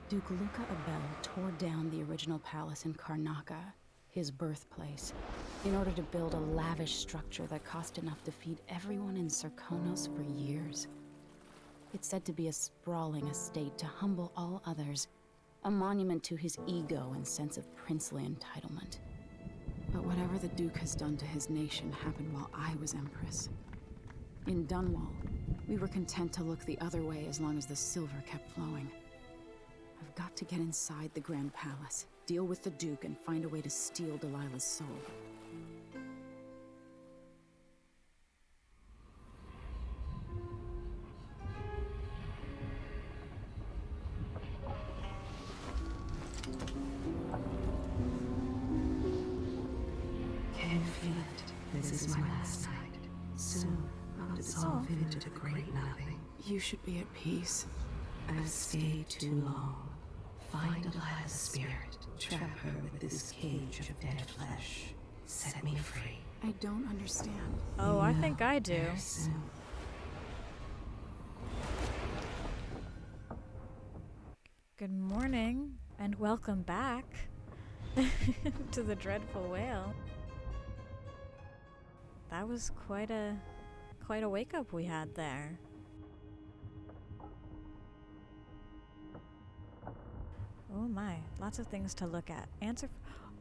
Duke Luca Abele tore down the original palace in Karnaca, his birthplace, in order to build a lavish structure that cost enough to feed everyone in Serkonos for years. It's said to be a sprawling estate to humble all others, a monument to his ego and sense of princely entitlement. But whatever the Duke has done to his nation happened while I was Empress. In Dunwall, we were content to look the other way as long as the silver kept flowing. I've got to get inside the Grand Palace, deal with the Duke, and find a way to steal Delilah's soul. Can feel it. This is my last night. Soon I'll dissolve into the great nothing. You should be at peace. I've stayed too long. Find Delilah's spirit. Trap her with this cage of dead flesh. Set me free. I don't understand. Oh, I think I do. Very soon. Good morning, and welcome back to the Dreadful Whale. That was quite a wake-up we had there. Oh my, lots of things to look at.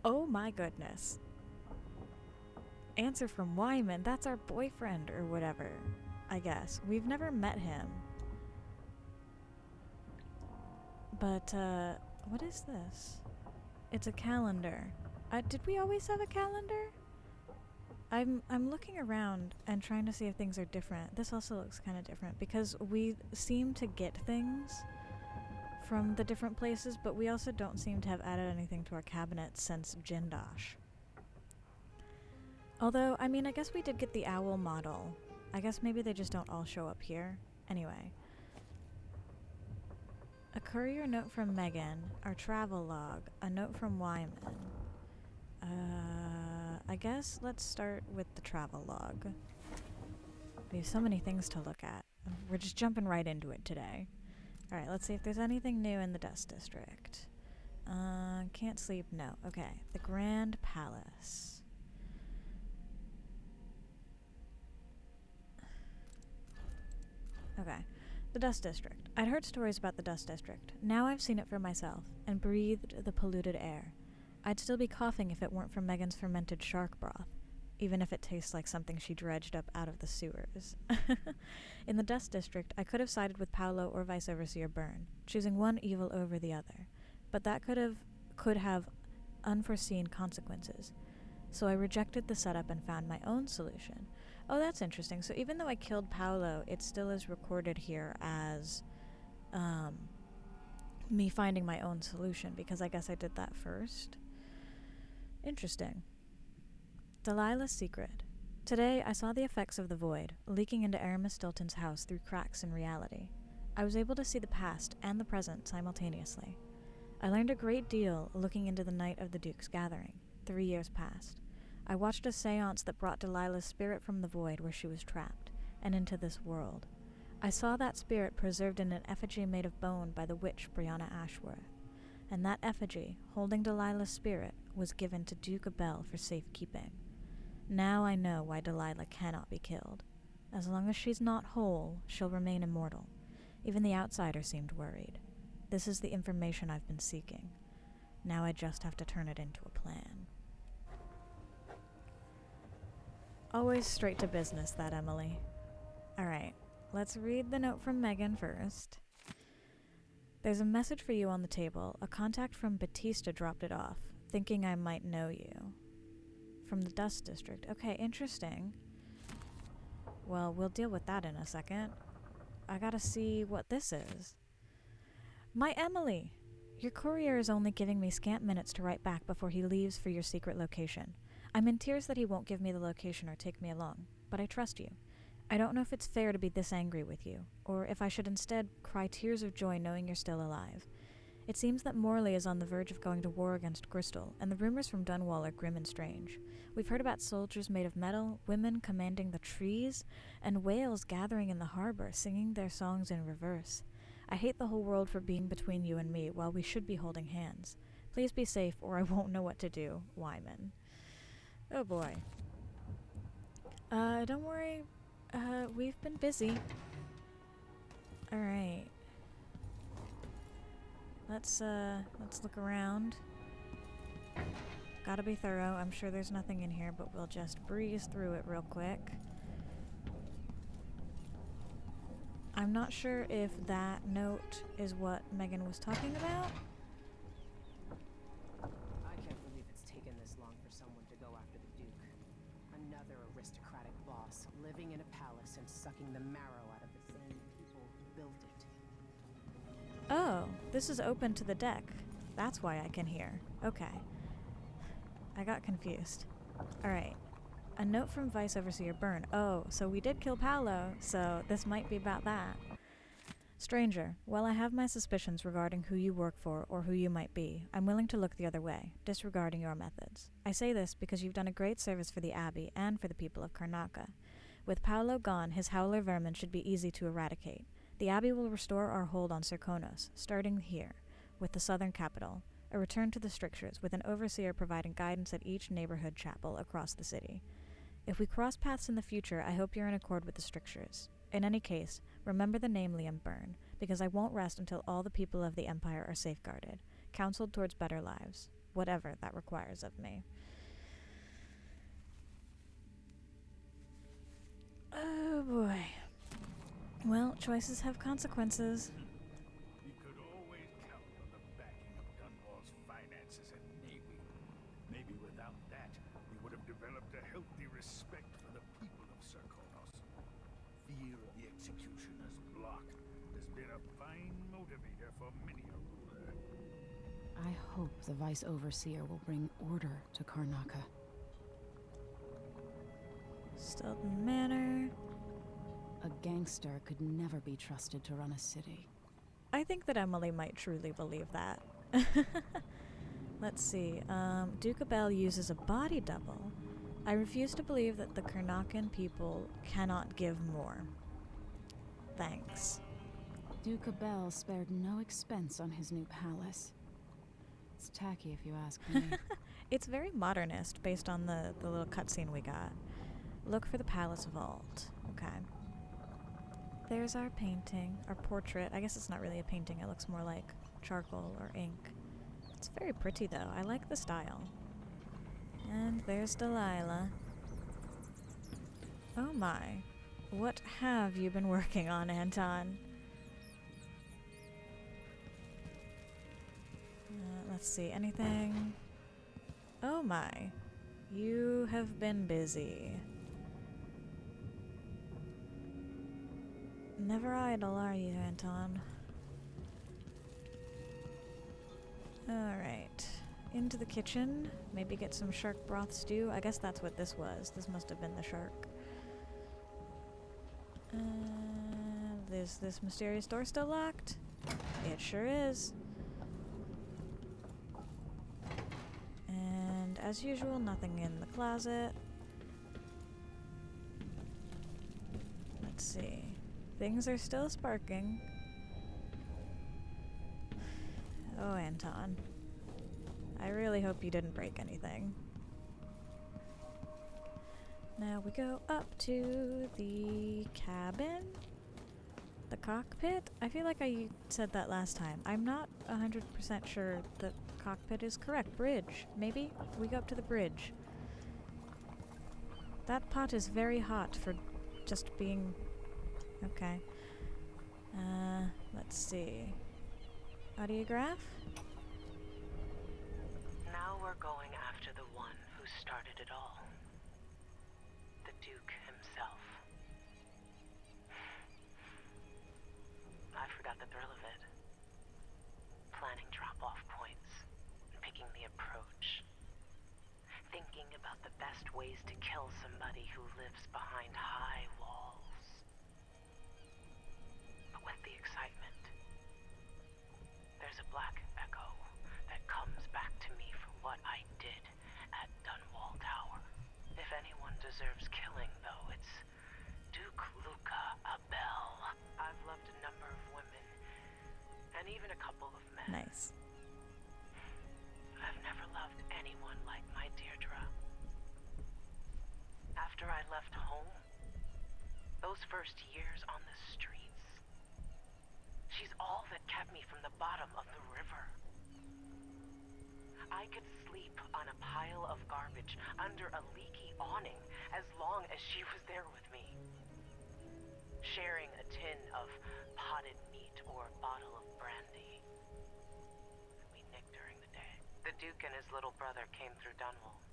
Oh my goodness. Answer from Wyman, that's our boyfriend or whatever, I guess. We've never met him. But, what is this? It's a calendar. Did we always have a calendar? I'm looking around and trying to see if things are different. This also looks kind of different because we seem to get things from the different places, but we also don't seem to have added anything to our cabinet since Jindosh. Although, I mean, I guess we did get the owl model. I guess maybe they just don't all show up here. Anyway. A courier note from Megan, our travel log, a note from Wyman. I guess let's start with the travel log. We have so many things to look at. We're just jumping right into it today. Alright, let's see if there's anything new in the Dust District. Can't sleep? No. Okay. The Grand Palace. Okay. The Dust District. I'd heard stories about the Dust District. Now I've seen it for myself, and breathed the polluted air. I'd still be coughing if it weren't for Megan's fermented shark broth, even if it tastes like something she dredged up out of the sewers. In the Dust District, I could have sided with Paolo or Vice Overseer Byrne, choosing one evil over the other, but that could have unforeseen consequences. So I rejected the setup and found my own solution. Oh, that's interesting. So even though I killed Paolo, it still is recorded here as me finding my own solution, because I guess I did that first. Interesting. Delilah's secret. Today, I saw the effects of the void, leaking into Aramis Stilton's house through cracks in reality. I was able to see the past and the present simultaneously. I learned a great deal looking into the night of the Duke's gathering, 3 years past. I watched a seance that brought Delilah's spirit from the void where she was trapped, and into this world. I saw that spirit preserved in an effigy made of bone by the witch Brianna Ashworth, and that effigy, holding Delilah's spirit, was given to Duke Abele for safekeeping. Now I know why Delilah cannot be killed. As long as she's not whole, she'll remain immortal. Even the outsider seemed worried. This is the information I've been seeking. Now I just have to turn it into a plan. Always straight to business, that Emily. Alright, let's read the note from Megan first. There's a message for you on the table. A contact from Batista dropped it off, thinking I might know you. From the Dust District. Okay, interesting. Well, we'll deal with that in a second. I gotta see what this is. My Emily! Your courier is only giving me scant minutes to write back before he leaves for your secret location. I'm in tears that he won't give me the location or take me along, but I trust you. I don't know if it's fair to be this angry with you, or if I should instead cry tears of joy knowing you're still alive. It seems that Morley is on the verge of going to war against Crystal, and the rumors from Dunwall are grim and strange. We've heard about soldiers made of metal, women commanding the trees, and whales gathering in the harbor, singing their songs in reverse. I hate the whole world for being between you and me while we should be holding hands. Please be safe or I won't know what to do, Wyman. Oh boy. Don't worry. We've been busy. Alright. Let's look around. Gotta be thorough. I'm sure there's nothing in here, but we'll just breeze through it real quick. I'm not sure if that note is what Megan was talking about. I can't believe it's taken this long for someone to go after the Duke. Another aristocratic boss, living in a palace and sucking the marrow out of the same people who built it. Oh, this is open to the deck. That's why I can hear. Okay. I got confused. Alright. A note from Vice Overseer Byrne. Oh, so we did kill Paolo, so this might be about that. Stranger, while I have my suspicions regarding who you work for or who you might be, I'm willing to look the other way, disregarding your methods. I say this because you've done a great service for the Abbey and for the people of Karnaca. With Paolo gone, his howler vermin should be easy to eradicate. The Abbey will restore our hold on Serkonos, starting here, with the southern capital, a return to the strictures, with an overseer providing guidance at each neighborhood chapel across the city. If we cross paths in the future, I hope you're in accord with the strictures. In any case, remember the name Liam Byrne, because I won't rest until all the people of the Empire are safeguarded, counseled towards better lives, whatever that requires of me. Oh boy. Well, choices have consequences. We could always count on the backing of Dunwall's finances and navy. Maybe without that, we would have developed a healthy respect for the people of Serkonos. Fear of the executioner's block has been a fine motivator for many a ruler. I hope the Vice Overseer will bring order to Karnaca. Stilton Manor. A gangster could never be trusted to run a city. I think that Emily might truly believe that. Let's see. Duke Abele uses a body double. I refuse to believe that the Karnacan people cannot give more. Thanks. Duke Abele spared no expense on his new palace. It's tacky if you ask me. It's very modernist based on the little cutscene we got. Look for the palace vault. Okay. There's our painting, our portrait. I guess it's not really a painting, it looks more like charcoal or ink. It's very pretty though, I like the style. And there's Delilah. Oh my. What have you been working on, Anton? Let's see, anything? Oh my. You have been busy. Never idle, are you, Anton? Alright. Into the kitchen. Maybe get some shark broth stew. I guess that's what this was. This must have been the shark. Is this mysterious door still locked? It sure is. And as usual, nothing in the closet. Let's see. Things are still sparking. Oh, Anton. I really hope you didn't break anything. Now we go up to the cabin? The cockpit? I feel like I said that last time. I'm not 100% sure the cockpit is correct. Bridge. Maybe? We go up to the bridge. That pot is very hot for just being... Okay. Let's see. Audiograph? Now we're going after the one who started it all. The Duke himself. I forgot the thrill of it. Planning drop-off points, picking the approach. Thinking about the best ways to kill somebody who lives behind high walls. But with the excitement, there's a black echo that comes back to me for what I did at Dunwall Tower. If anyone deserves killing, though, it's Duke Luca Abele. I've loved a number of women, couple of men. Nice. I've never loved anyone like my Deirdre. After I left home, those first years on the streets, she's all that kept me from the bottom of the river. I could sleep on a pile of garbage under a leaky awning as long as she was there with me. Sharing a tin of potted meat or bottle of brandy that we nicked during the day. The Duke and his little brother came through Dunwall.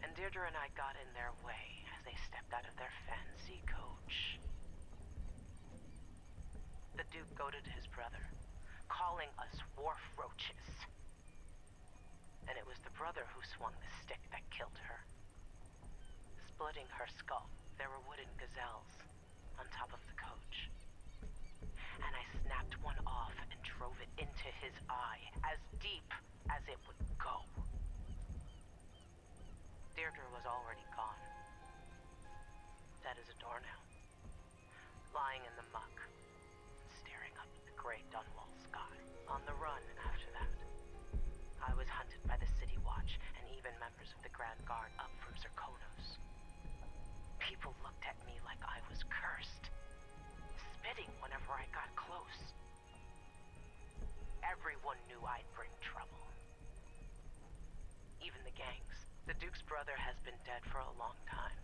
And Deirdre and I got in their way as they stepped out of their fancy coach. The Duke goaded his brother, calling us wharf roaches. And it was the brother who swung the stick that killed her. Splitting her skull, there were wooden gazelles on top of the coach. And I snapped one off and drove it into his eye, as deep as it would go. Deirdre was already gone. Dead as a doornail. Lying in the muck, staring up at the gray Dunwall sky. On the run after that. I was hunted by the City Watch and even members of the Grand Guard up from Zirconos. People looked at me like I was cursed, spitting whenever I got close. Everyone knew I'd bring trouble. Even the gangs. The Duke's brother has been dead for a long time.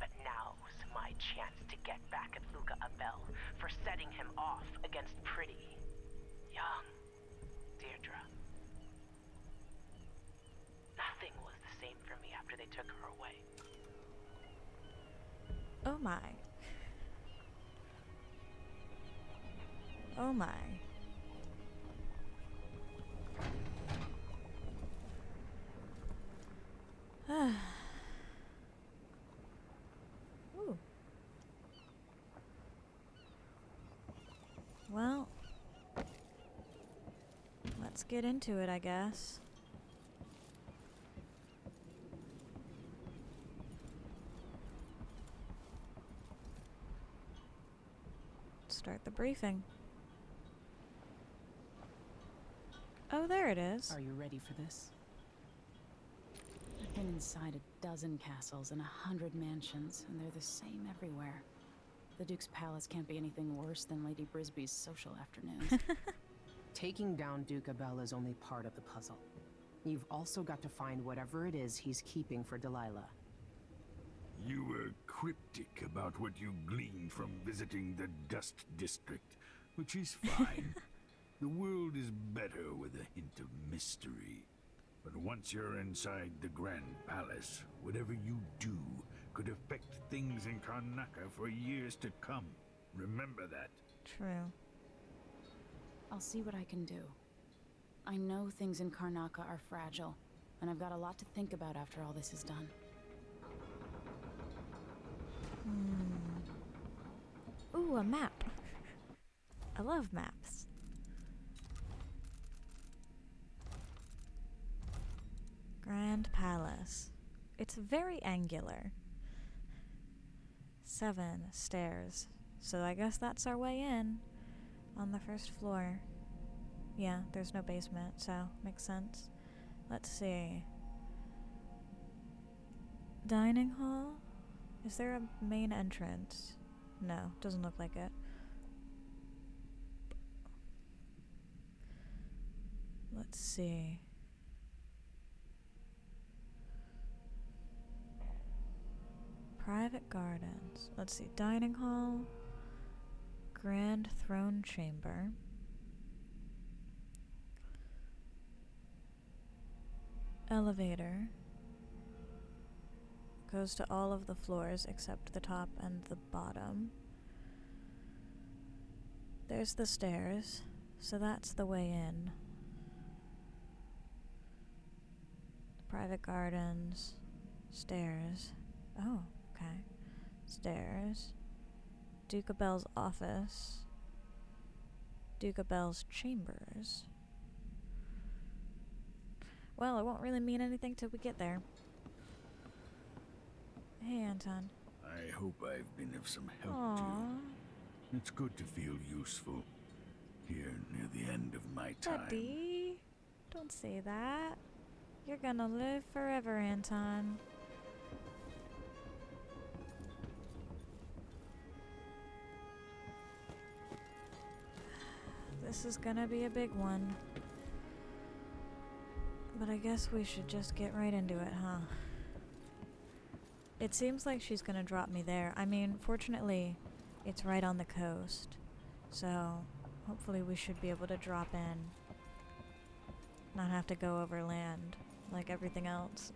But now was my chance to get back at Luca Abele for setting him off against pretty, young Deirdre. Nothing was the same for me after they took her away. Oh my. Oh my. Ooh. Well, let's get into it, I guess. Start the briefing. Oh, there it is. Are you ready for this? I've been inside a dozen castles and 100 mansions, and they're the same everywhere. The Duke's palace can't be anything worse than Lady Brisby's social afternoons. Taking down Duke Abele is only part of the puzzle. You've also got to find whatever it is he's keeping for Delilah. You were cryptic about what you gleaned from visiting the Dust District, which is fine. The world is better with a hint of mystery. But once you're inside the Grand Palace, whatever you do could affect things in Karnaca for years to come. Remember that. True. I'll see what I can do. I know things in Karnaca are fragile, and I've got a lot to think about after all this is done. Ooh, a map. I love maps. Grand Palace. It's very angular. 7 stairs. So I guess that's our way in. On the first floor. Yeah, there's no basement, so makes sense. Let's see. Dining hall? Is there a main entrance? No, doesn't look like it. Let's see. Private gardens. Let's see. Dining hall. Grand throne chamber. Elevator. Goes to all of the floors except the top and the bottom. There's the stairs, so that's the way in. Private gardens. Stairs. Oh, okay. Stairs. Duke Abele's office. Duke Abele's chambers. Well, it won't really mean anything till we get there. Hey, Anton. I hope I've been of some help to Aww. you. It's good to feel useful. Here near the end of my time. Daddy, don't say that. You're gonna live forever, Anton. This is gonna be a big one. But I guess we should just get right into it, huh? It seems like she's gonna drop me there. I mean, fortunately, it's right on the coast. So, hopefully we should be able to drop in. Not have to go over land, like everything else.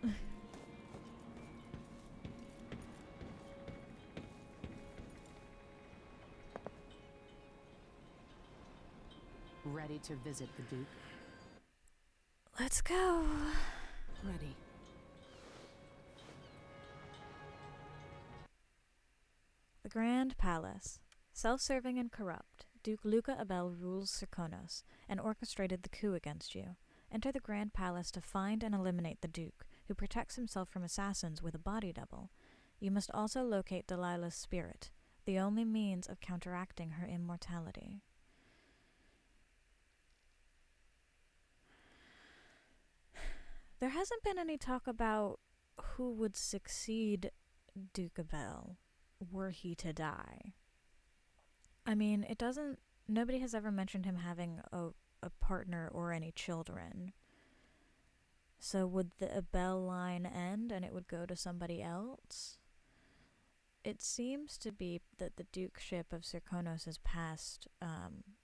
Ready to visit the Duke? Let's go! Ready. The Grand Palace. Self-serving and corrupt, Duke Luca Abele rules Serkonos and orchestrated the coup against you. Enter the Grand Palace to find and eliminate the Duke, who protects himself from assassins with a body double. You must also locate Delilah's spirit, the only means of counteracting her immortality. There hasn't been any talk about who would succeed Duke Abele were he to die. I mean, nobody has ever mentioned him having a partner or any children. So would the Abele line end and it would go to somebody else? It seems to be that the dukeship of Serkonos has passed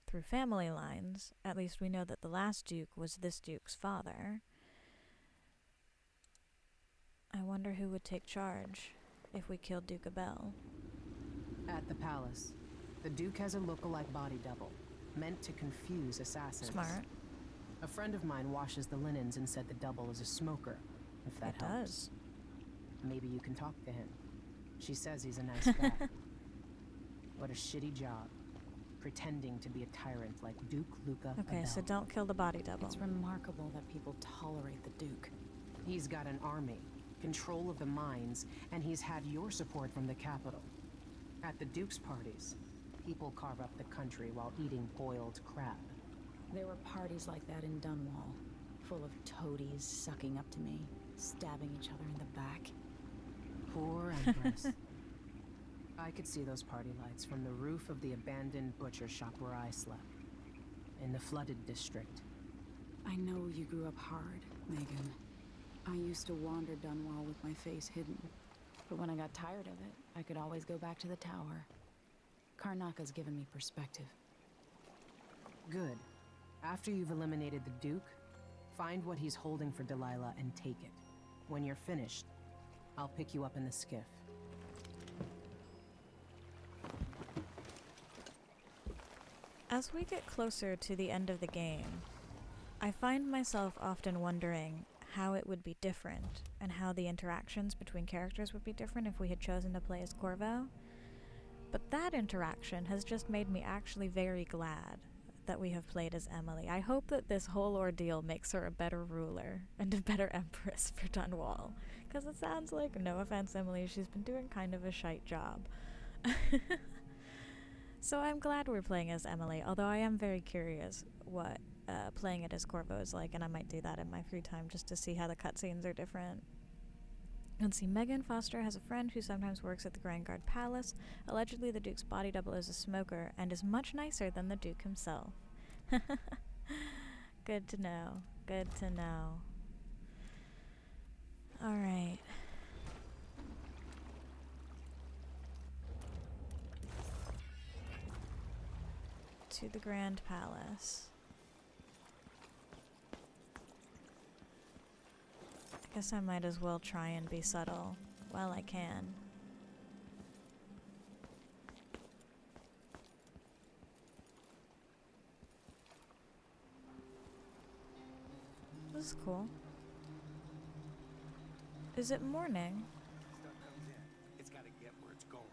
through family lines. At least we know that the last duke was this duke's father. I wonder who would take charge if we killed Duke Abele. At the palace, the Duke has a look-alike body double, meant to confuse assassins. Smart. A friend of mine washes the linens and said the double is a smoker, if that It helps. does. Maybe you can talk to him. She says he's a nice guy. What a shitty job, pretending to be a tyrant like Duke Luca Okay, Abele. so don't kill the body double. It's remarkable that people tolerate the Duke. He's got an army, control of the mines, and he's had your support from the capital. At the Duke's parties, people carve up the country while eating boiled crab. There were parties like that in Dunwall, full of toadies sucking up to me, stabbing each other in the back. Poor Empress. I could see those party lights from the roof of the abandoned butcher shop where I slept, in the flooded district. I know you grew up hard, Megan. I used to wander Dunwall with my face hidden. But when I got tired of it, I could always go back to the tower. Karnaka's given me perspective. Good. After you've eliminated the Duke, find what he's holding for Delilah and take it. When you're finished, I'll pick you up in the skiff. As we get closer to the end of the game, I find myself often wondering how it would be different and how the interactions between characters would be different if we had chosen to play as Corvo. But that interaction has just made me actually very glad that we have played as Emily. I hope that this whole ordeal makes her a better ruler and a better empress for Dunwall. Because it sounds like, no offense Emily, she's been doing kind of a shite job. So I'm glad we're playing as Emily, although I am very curious what playing it as Corvo is like, and I might do that in my free time just to see how the cutscenes are different. Let's see, Megan Foster has a friend who sometimes works at the Grand Guard Palace. Allegedly, the Duke's body double is a smoker and is much nicer than the Duke himself. Good to know. Good to know. Alright. To the Grand Palace. I guess I might as well try and be subtle while I can. This is cool. Is it morning? Stuff comes in. It's got to get where it's going.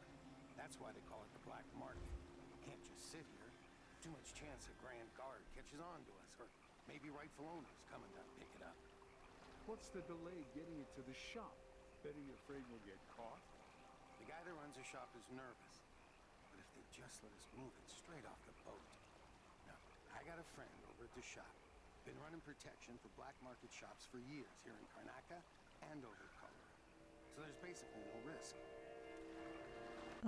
That's why they call it the black market. You can't just sit here. Too much chance a Grand Guard catches on to us, or maybe rightful owners coming to pick it up. What's the delay getting it to the shop? Bet you're afraid we'll get caught? The guy that runs the shop is nervous. But if they just let us move it straight off the boat. No, I got a friend over at the shop. Been running protection for black market shops for years here in Karnaca and over at Colorado. So there's basically no risk.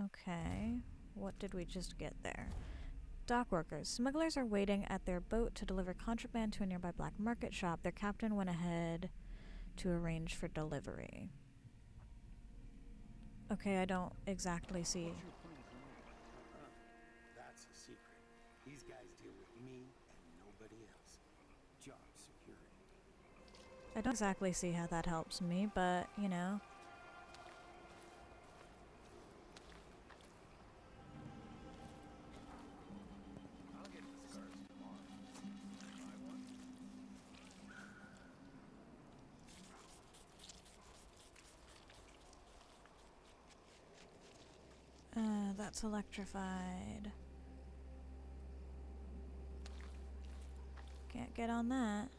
Okay. What did we just get there? Dock workers. Smugglers are waiting at their boat to deliver contraband to a nearby black market shop. Their captain went ahead to arrange for delivery. Okay, I don't exactly see. That's a secret. These guys deal with me and nobody else. Job security. I don't exactly see how that helps me, but, you know. I'll get the scars tomorrow. Buy one. That's electrified. Can't get on that.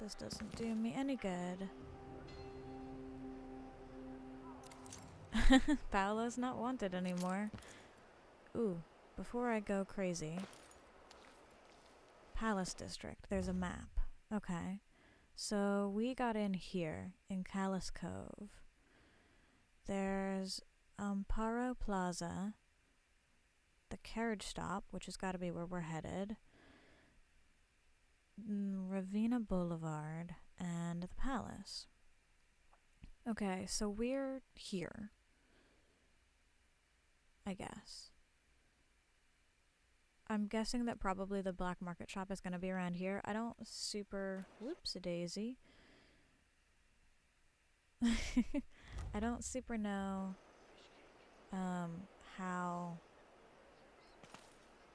This doesn't do me any good. Paolo's not wanted anymore. Ooh, before I go crazy. Palace District. There's a map. Okay. So we got in here, in Callus Cove. There's Amparo Plaza, the carriage stop, which has got to be where we're headed, Ravenna Boulevard, and the palace. Okay, so we're here, I guess. I'm guessing that probably the black market shop is going to be around here. I don't super... Whoops-a-daisy. I don't super know how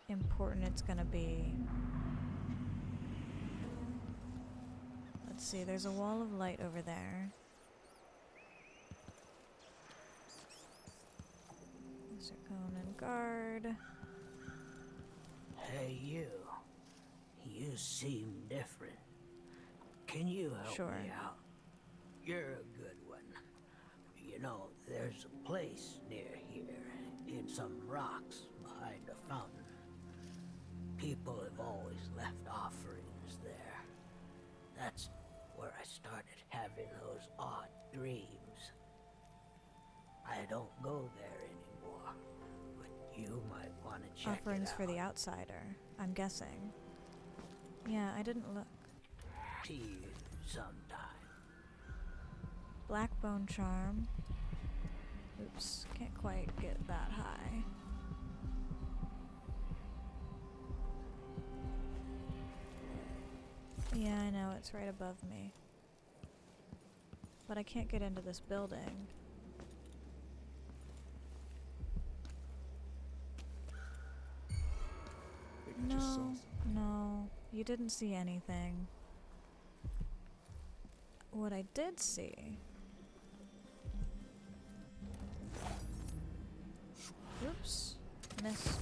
important it's going to be. Let's see, there's a wall of light over there. Zirconin guard. Hey, you. You seem different. Can you help Sure. me out? You're a good one. You know, there's a place near here, in some rocks behind a fountain. People have always left offerings there. That's where I started having those odd dreams. I don't go there anymore, but you might want to check Offerings it out. for the outsider, I'm guessing. Yeah, I didn't look. See you sometime. Black bone charm. Oops, can't quite get that high. Yeah, I know, it's right above me. But I can't get into this building. No, no, you didn't see anything. What I did see... Oops, missed.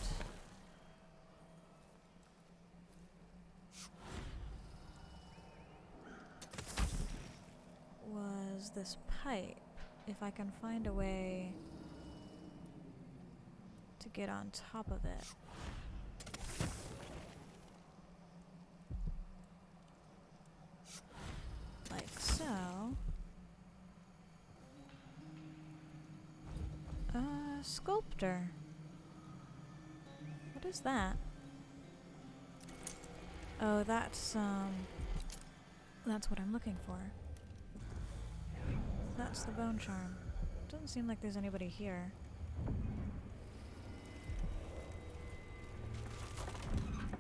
Was this pipe. If I can find a way to get on top of it. Like so. Sculptor. What is that? Oh, that's what I'm looking for. That's the bone charm. Doesn't seem like there's anybody here.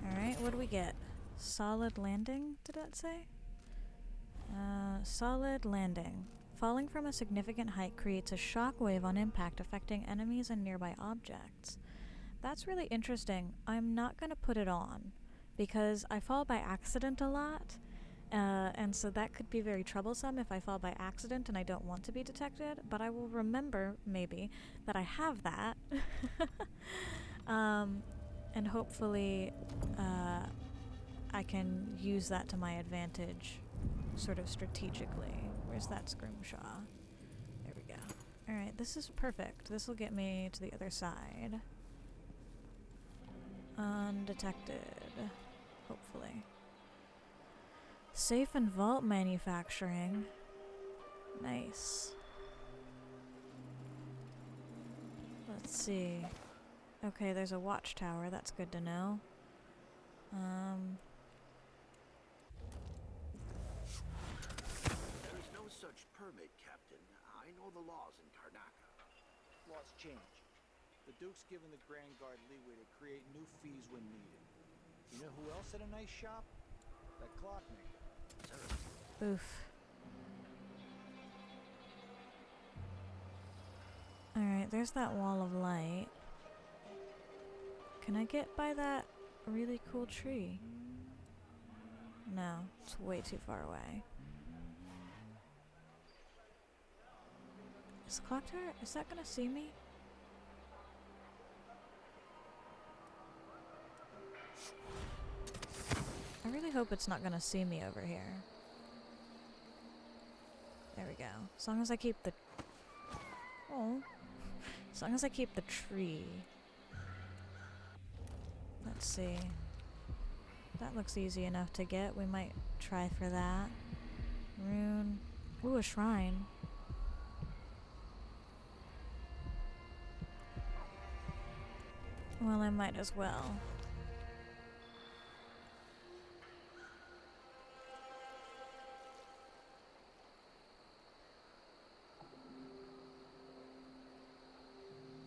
Alright, what do we get? Solid landing, did that say? Solid landing. Falling from a significant height creates a shockwave on impact, affecting enemies and nearby objects. That's really interesting. I'm not going to put it on, because I fall by accident a lot, and so that could be very troublesome if I fall by accident and I don't want to be detected, but I will remember, maybe, that I have that. And hopefully I can use that to my advantage, sort of strategically. Where's that scrimshaw? There we go. Alright, this is perfect. This will get me to the other side. Undetected. Hopefully. Safe and vault manufacturing. Nice. Let's see. Okay, there's a watchtower. That's good to know. There is no such permit, Captain. I know the laws in Karnaca. Laws change. The Duke's given the Grand Guard leeway to create new fees when needed. You know who else had a nice shop? That clockmaker. Oof. Alright, there's that wall of light. Can I get by that really cool tree? No, it's way too far away. Is the clock tower, is that gonna see me? I really hope it's not gonna see me over here. There we go. As long as I keep the... Oh. As long as I keep the tree. Let's see. That looks easy enough to get. We might try for that. Rune. Ooh, a shrine. Well, I might as well.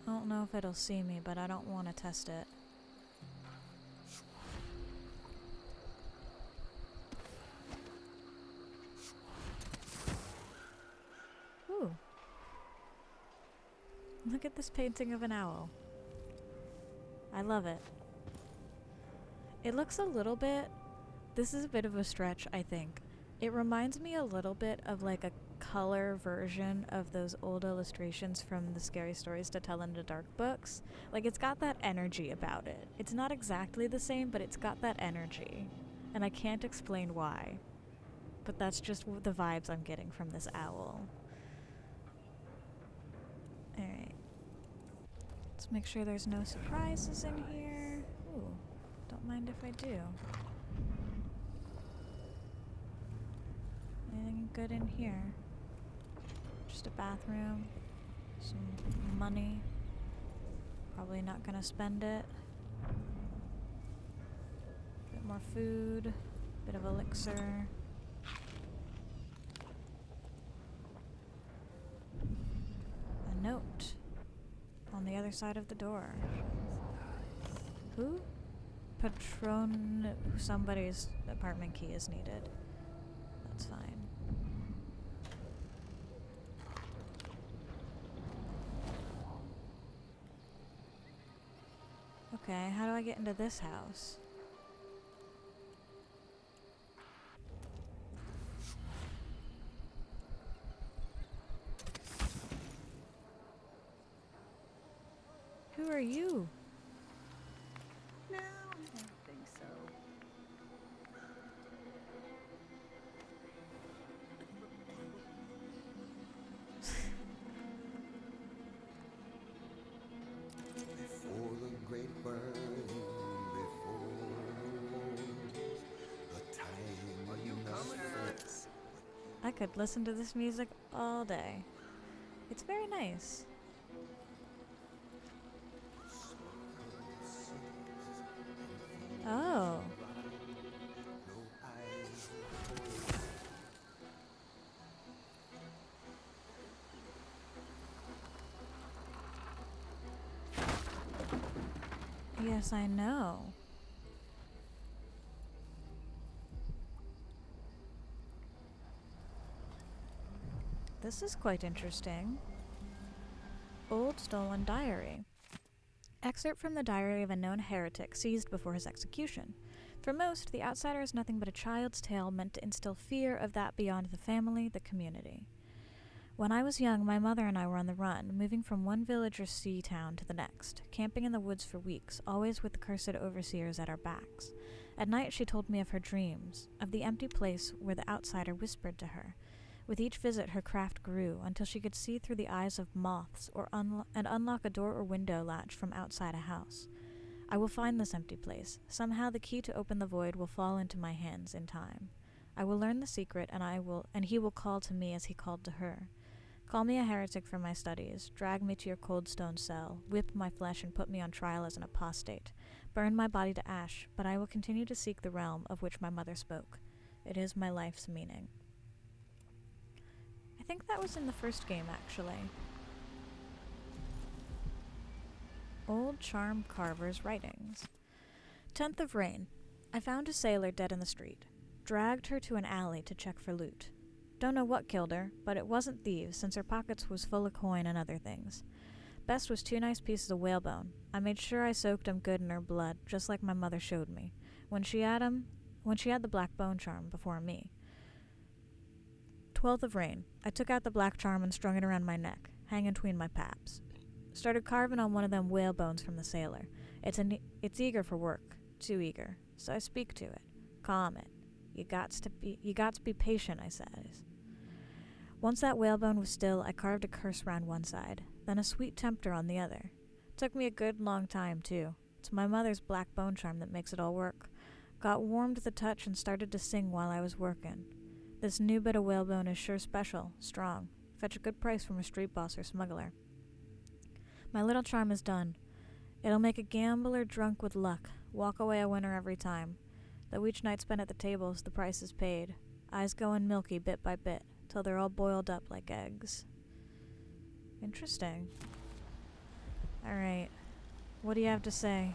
I don't know if it'll see me, but I don't want to test it. Ooh. Look at this painting of an owl. I love it. It looks a little bit... This is a bit of a stretch, I think. It reminds me a little bit of like a color version of those old illustrations from the Scary Stories to Tell in the Dark books. Like, it's got that energy about it. It's not exactly the same, but it's got that energy. And I can't explain why. But that's just the vibes I'm getting from this owl. Alright. Let's make sure there's no surprises in here. Ooh, don't mind if I do. Anything good in here? Just a bathroom. Some money. Probably not gonna spend it. Bit more food. Bit of elixir. A note. On the other side of the door. Who? Patron... Somebody's apartment key is needed. That's fine. Okay, how do I get into this house? Who are you? No, I don't think so. Before the great burn, before the time Are you coming? I could listen to this music all day. It's very nice. Oh. Yes, I know. This is quite interesting. Old stolen diary. Excerpt from the diary of a known heretic seized before his execution. For most, the outsider is nothing but a child's tale meant to instill fear of that beyond the family, the community. When I was young, my mother and I were on the run, moving from one village or sea town to the next, camping in the woods for weeks, always with the cursed overseers at our backs. At night she told me of her dreams, of the empty place where the outsider whispered to her. With each visit, her craft grew until she could see through the eyes of moths and unlock a door or window latch from outside a house. I will find this empty place. Somehow the key to open the void will fall into my hands in time. I will learn the secret, and he will call to me as he called to her. Call me a heretic for my studies, drag me to your cold stone cell, whip my flesh and put me on trial as an apostate, burn my body to ash, but I will continue to seek the realm of which my mother spoke. It is my life's meaning. I think that was in the first game, actually. Old Charm Carver's writings. 10th of Rain. I found a sailor dead in the street. Dragged her to an alley to check for loot. Don't know what killed her, but it wasn't thieves since her pockets was full of coin and other things. Best was 2 nice pieces of whalebone. I made sure I soaked 'em good in her blood, just like my mother showed me, when she had the black bone charm before me. 12th of Rain. I took out the black charm and strung it around my neck, hanging between my paps. Started carving on one of them whale bones from the sailor. It's eager for work, too eager, so I speak to it, calm it. You gots to be patient, I says. Once that whalebone was still, I carved a curse round one side, then a sweet tempter on the other. Took me a good long time, too. It's my mother's black bone charm that makes it all work. Got warmed to the touch and started to sing while I was working. This new bit of whalebone is sure special, strong. Fetch a good price from a street boss or smuggler. My little charm is done. It'll make a gambler drunk with luck, walk away a winner every time. Though each night spent at the tables, the price is paid. Eyes going milky bit by bit, till they're all boiled up like eggs. Interesting. Alright. What do you have to say?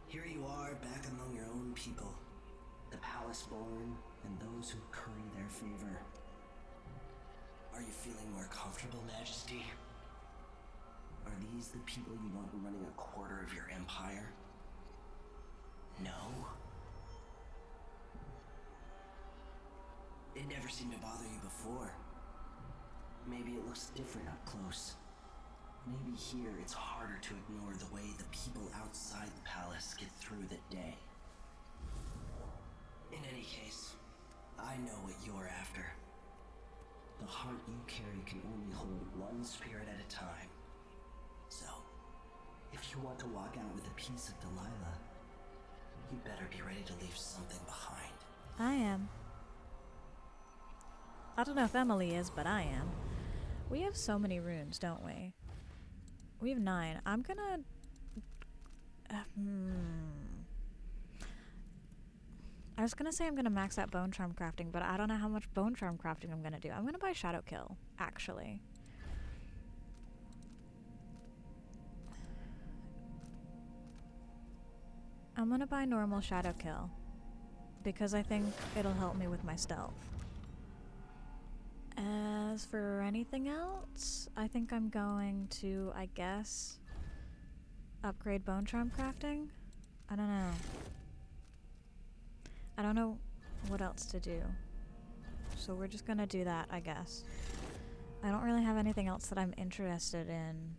Here you are, back among your own people. The palace-born and those who curry their favor. Are you feeling more comfortable, Majesty? Are these the people you want running a quarter of your empire? No? It never seemed to bother you before. Maybe it looks different up close. Maybe here it's harder to ignore the way the people outside the palace get through the day. In any case, I know what you're after. The heart you carry can only hold one spirit at a time. So, if you want to walk out with a piece of Delilah, you better be ready to leave something behind. I am. I don't know if Emily is, but I am. We have so many runes, don't we? We have 9. I'm gonna... I was gonna say I'm gonna max out bone charm crafting, but I don't know how much bone charm crafting I'm gonna do. I'm gonna buy Shadow Kill, actually. I'm gonna buy normal Shadow Kill, because I think it'll help me with my stealth. As for anything else, I think I'm going to, I guess, upgrade bone charm crafting? I don't know. I don't know what else to do. So we're just gonna do that, I guess. I don't really have anything else that I'm interested in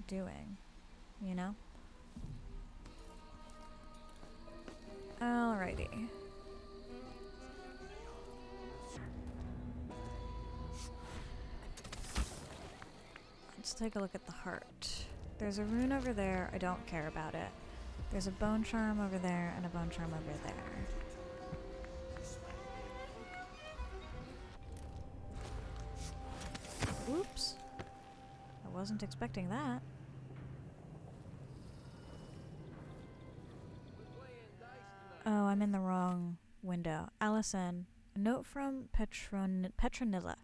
doing, you know? Alrighty. Let's take a look at the heart. There's a rune over there. I don't care about it. There's a bone charm over there and a bone charm over there. Oops. I wasn't expecting that. Oh, I'm in the wrong window. Allison, a note from Petronilla.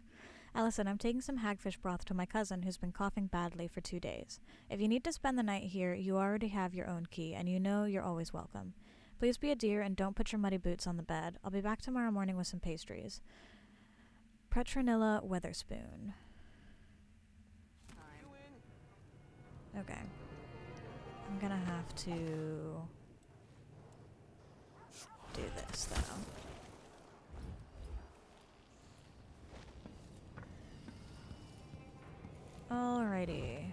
Allison, I'm taking some hagfish broth to my cousin who's been coughing badly for 2 days. If you need to spend the night here, you already have your own key, and you know you're always welcome. Please be a dear and don't put your muddy boots on the bed. I'll be back tomorrow morning with some pastries. Petronilla Weatherspoon. Okay. I'm gonna have to do this, though. Alrighty.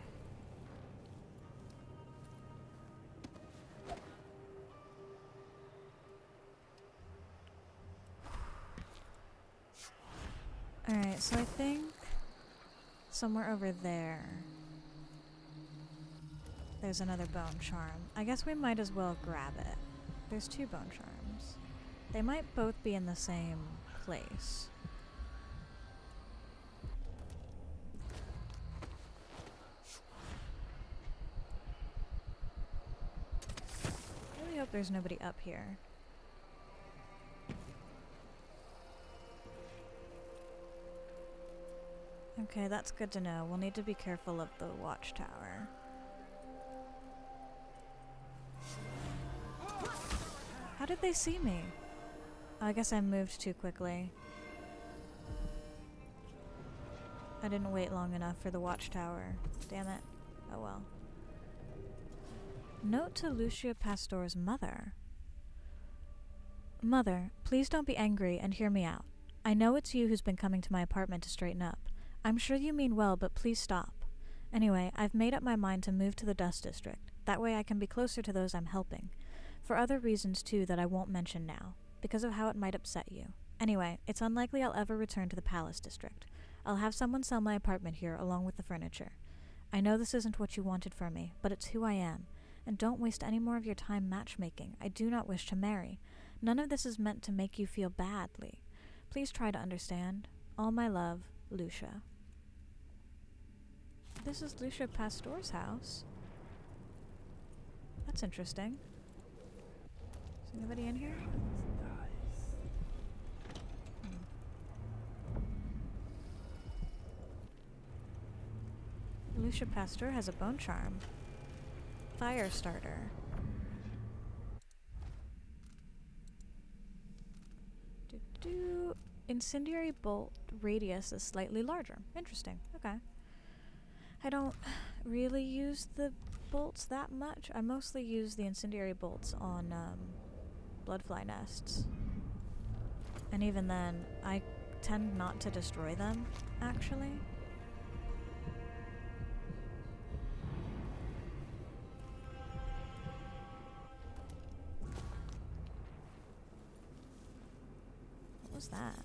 Alright, so I think somewhere over there there's another bone charm. I guess we might as well grab it. There's 2 bone charms. They might both be in the same place. I really hope there's nobody up here. Okay, that's good to know. We'll need to be careful of the watchtower. How did they see me? Oh, I guess I moved too quickly. I didn't wait long enough for the watchtower. Damn it. Oh well. Note to Lucia Pastor's mother. Mother, please don't be angry and hear me out. I know it's you who's been coming to my apartment to straighten up. I'm sure you mean well, but please stop. Anyway, I've made up my mind to move to the Dust District. That way I can be closer to those I'm helping. For other reasons, too, that I won't mention now, because of how it might upset you. Anyway, it's unlikely I'll ever return to the Palace District. I'll have someone sell my apartment here along with the furniture. I know this isn't what you wanted from me, but it's who I am. And don't waste any more of your time matchmaking. I do not wish to marry. None of this is meant to make you feel badly. Please try to understand. All my love, Lucia. This is Lucia Pastor's house. That's interesting. Is anybody in here? Lucia Pastor has a bone charm. Fire starter. Incendiary bolt radius is slightly larger. Interesting. Okay. I don't really use the bolts that much. I mostly use the incendiary bolts on bloodfly nests. And even then, I tend not to destroy them, actually. What was that?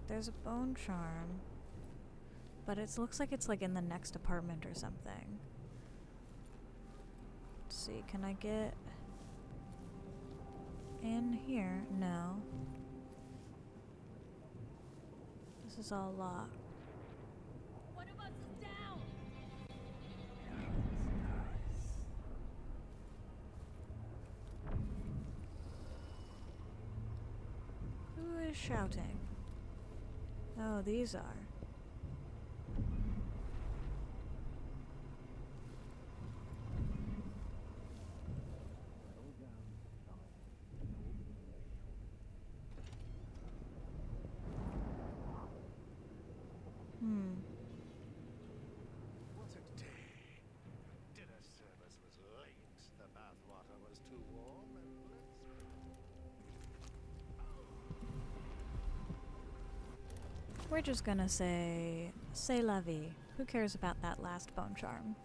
There's a bone charm, but it looks like it's like in the next apartment or something. Let's see, can I get in here? No. This is all locked. One of us is down! Who is shouting? Oh, these are. What a day. Dinner service was late, the bathwater was too warm, and We're just gonna say la vie. Who cares about that last bone charm?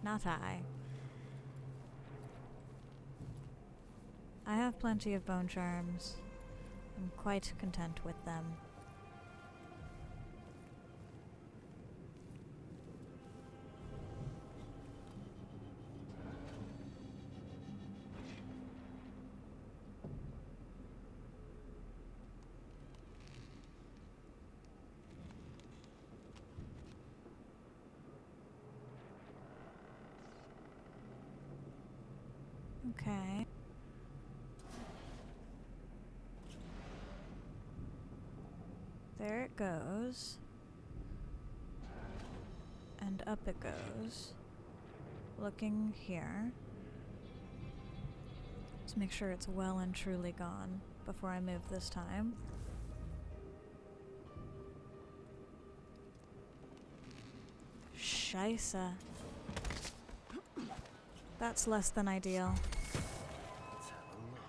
Not I. I have plenty of bone charms. I'm quite content with them. Okay. There it goes. And up it goes. Looking here. Let's make sure it's well and truly gone before I move this time. Scheisse. That's less than ideal. let's have a look.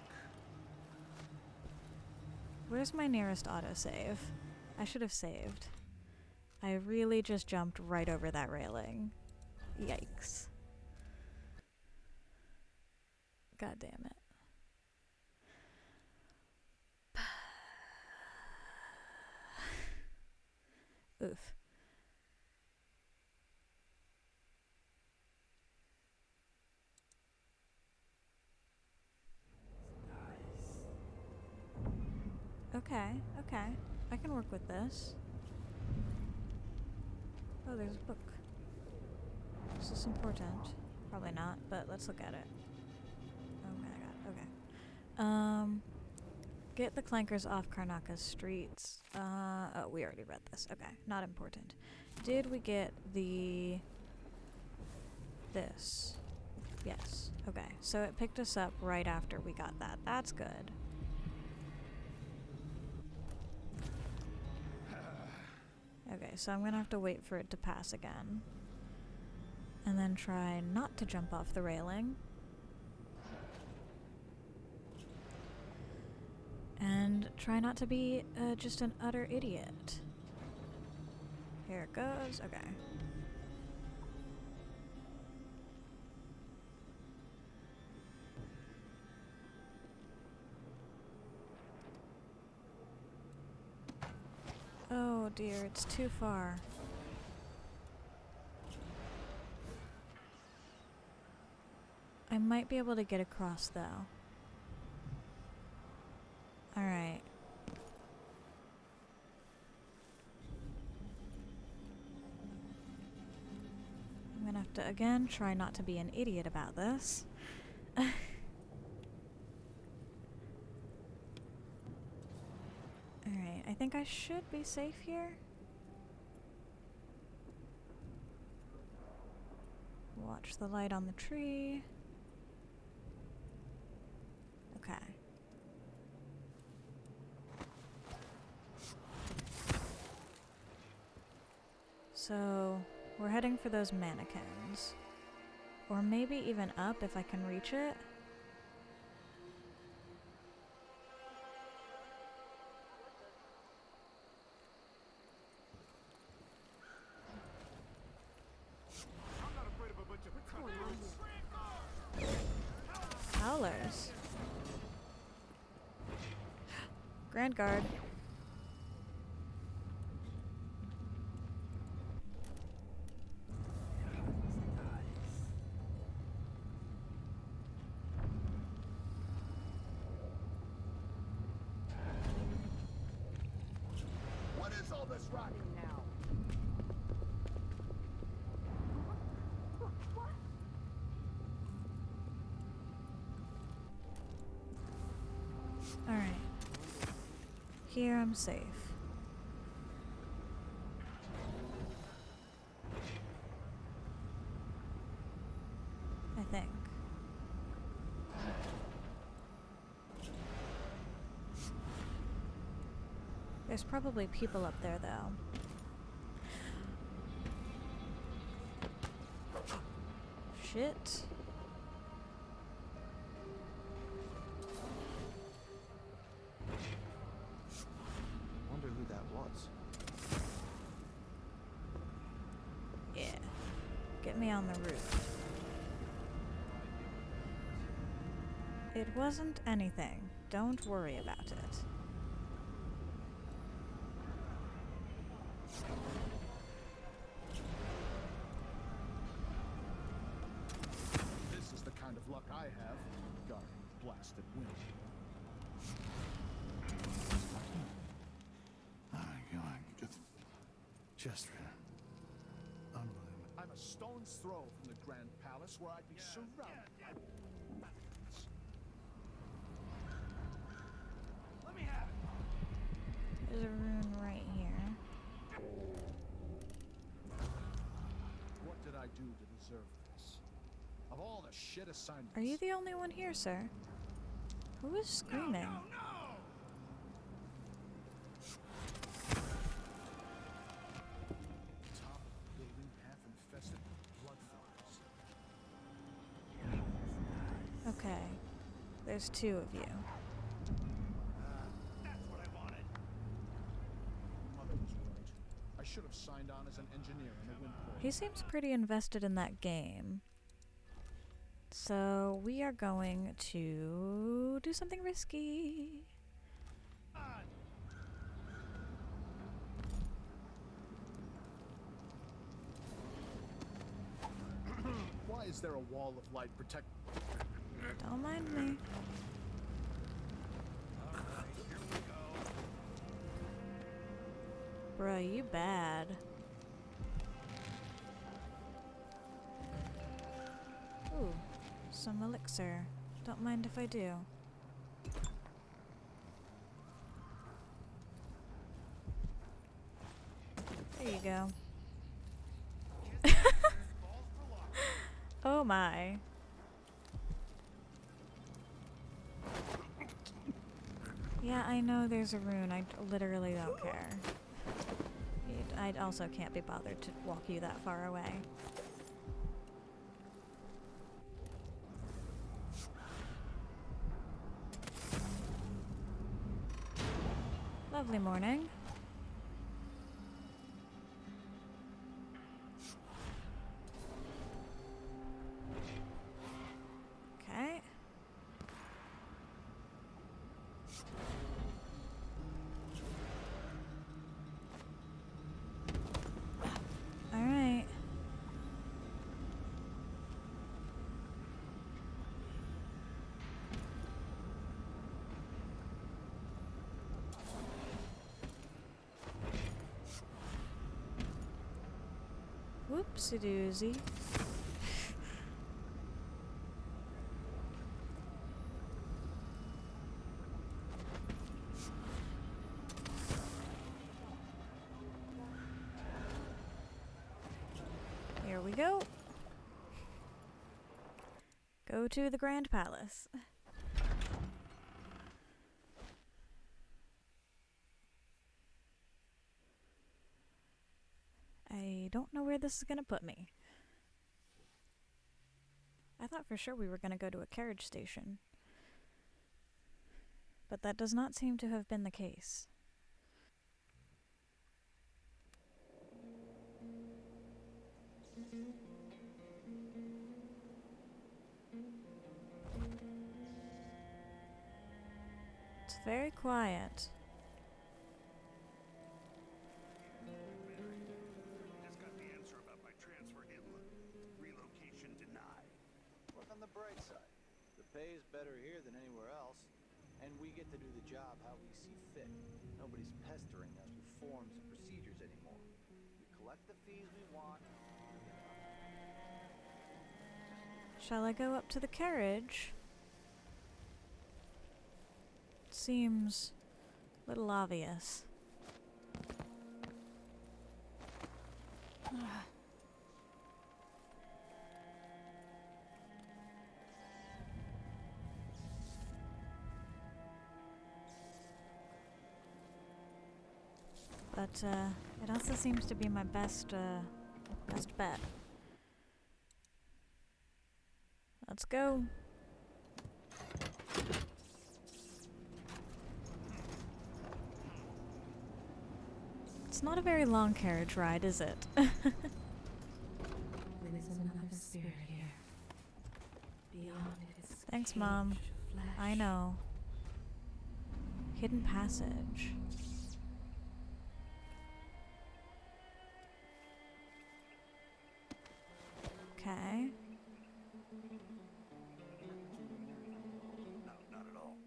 Where's my nearest autosave? I should have saved. I really just jumped right over that railing. Yikes. God damn it. Oof. Okay, okay. I can work with this. Oh, there's a book. Is this important? Probably not, but let's look at it. Oh my god, okay. Get the clankers off Karnaka's streets. Oh, we already read this. Okay, not important. Did we get this? Yes. Okay, so it picked us up right after we got that. That's good. Okay, so I'm gonna have to wait for it to pass again. And then try not to jump off the railing. And try not to be just an utter idiot. Here it goes. Okay. Oh dear, it's too far. I might be able to get across though. Alright. I'm gonna have to again try not to be an idiot about this. Alright, I think I should be safe here. Watch the light on the tree. Okay. So, we're heading for those mannequins. Or maybe even up if I can reach it. Howlers. Grand Guard. What is all this rocking now? Alright. Here I'm safe. I think. There's probably people up there though. Shit. Wonder who that was. Yeah. Get me on the roof. It wasn't anything. Don't worry about it. This is the kind of luck I have. Guarding blasted wind. Just unbelievable. I'm a stone's throw from the Grand Palace where I'd be surrounded by bandits. Let me have it. There's a rune right here. What did I do to deserve this? Of all the shit assignments. Are you the only one here, sir? Who is screaming? No! Top of the building, half infested with blood flowers. Okay. There's two of you. That's what I wanted. Mother was right. I should have signed on as an engineer in the wind pole. He seems pretty invested in that game. So we are going to do something risky. is there a wall of light protect? Don't mind me. Alright, here we go. Bruh, you bad. Ooh, some elixir. Don't mind if I do. There you go. Oh my. Yeah, I know there's a rune. I literally don't care. I also can't be bothered to walk you that far away. Lovely morning. Okay. All right. Whoopsie doozy. Here we go. Go to the Grand Palace. I don't know where this is gonna put me. I thought for sure we were gonna go to a carriage station. But that does not seem to have been the case. It's very quiet. Just got the answer about my transfer inland. Relocation denied. Look on the bright side. The pay is better here than anywhere else, and we get to do the job how we see fit. Nobody's pestering us with forms and procedures anymore. We collect the fees we want. Shall I go up to the carriage? Seems a little obvious. But it also seems to be my best bet. Let's go. It's not a very long carriage ride, is it? There is another spirit here. Beyond its Thanks, Mom. flesh. I know. Hidden passage. Okay. No, not at all.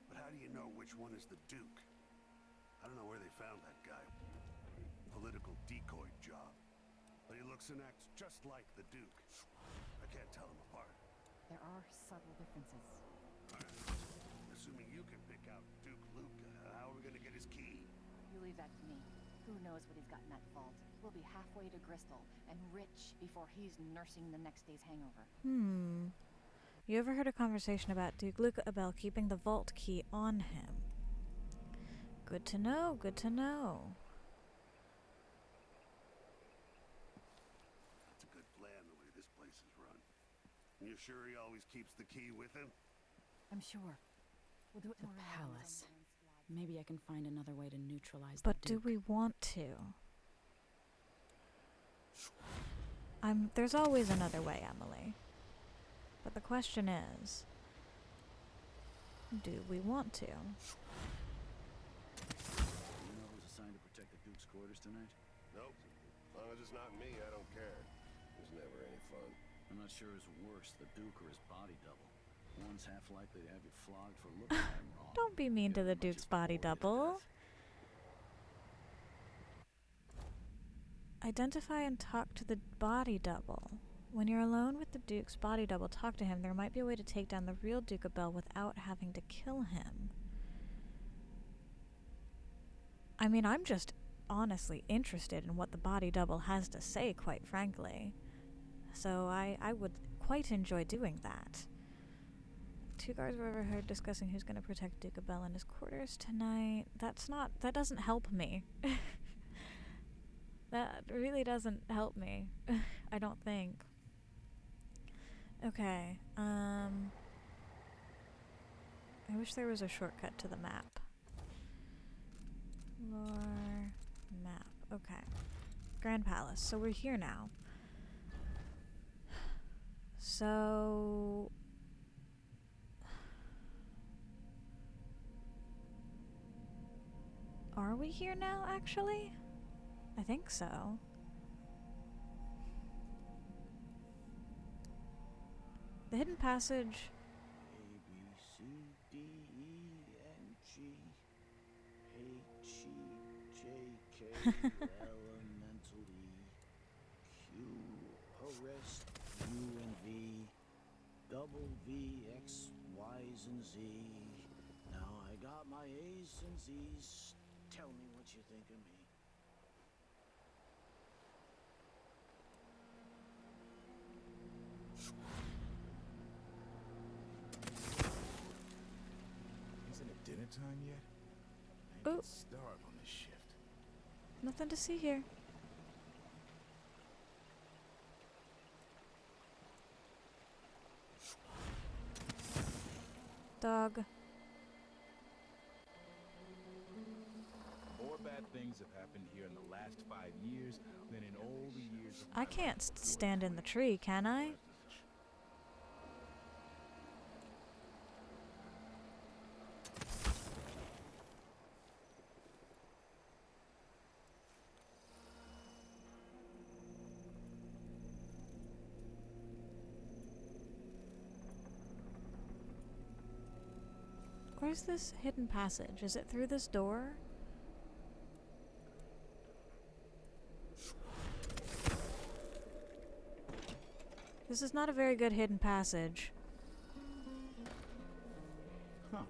But how do you know which one is the Duke? I don't know where they found that guy. Political decoy job. But he looks and acts just like the Duke. I can't tell them apart. There are subtle differences. Assuming you can pick out Duke Luca, how are we gonna get his key? You leave that to me. Who knows what he's got in that vault? We'll be halfway to Bristol and rich before he's nursing the next day's hangover. You ever heard a conversation about Duke Luca Abele keeping the vault key on him? Good to know, good to know. That's a good plan, the way this place is run. You sure he always keeps the key with him? I'm sure. We'll do it The tomorrow. palace. Maybe I can find another way to neutralize But the do Duke. we want to? There's always another way, Emily. But the question is, do we want to? You know who's assigned to protect the Duke's quarters tonight? Nope. As long as it's not me, I don't care. It's never any fun. I'm not sure who's worse, the Duke or his body double. One's half likely to have you flogged for looking at him wrong. Don't be mean to the Duke's body double. Identify and talk to the body double. When you're alone with the Duke's body double, talk to him. There might be a way to take down the real Duke Abele without having to kill him. I mean, I'm just honestly interested in what the body double has to say, quite frankly. So I would quite enjoy doing that. 2 guards were overheard discussing who's going to protect Duke Abele in his quarters tonight. That doesn't help me. That really doesn't help me. I don't think. Okay, I wish there was a shortcut to the map. Lore map. Okay. Grand Palace. So we're here now. So are we here now, actually? I think so. The hidden passage. A, B, C, D, E, N, G, H, E, J, K, elemental E, Q, arrest, U and V, double V, X, Y's and Z. Now I got my A's and Z's. Tell me what you think of me. Isn't it dinner time yet? I Ooh. can starve on this shift. Nothing to see here. Dog. More bad things have happened here in the last 5 years than in all the years of I can't stand in the tree, can I? Where's this hidden passage? Is it through this door? This is not a very good hidden passage. Huh.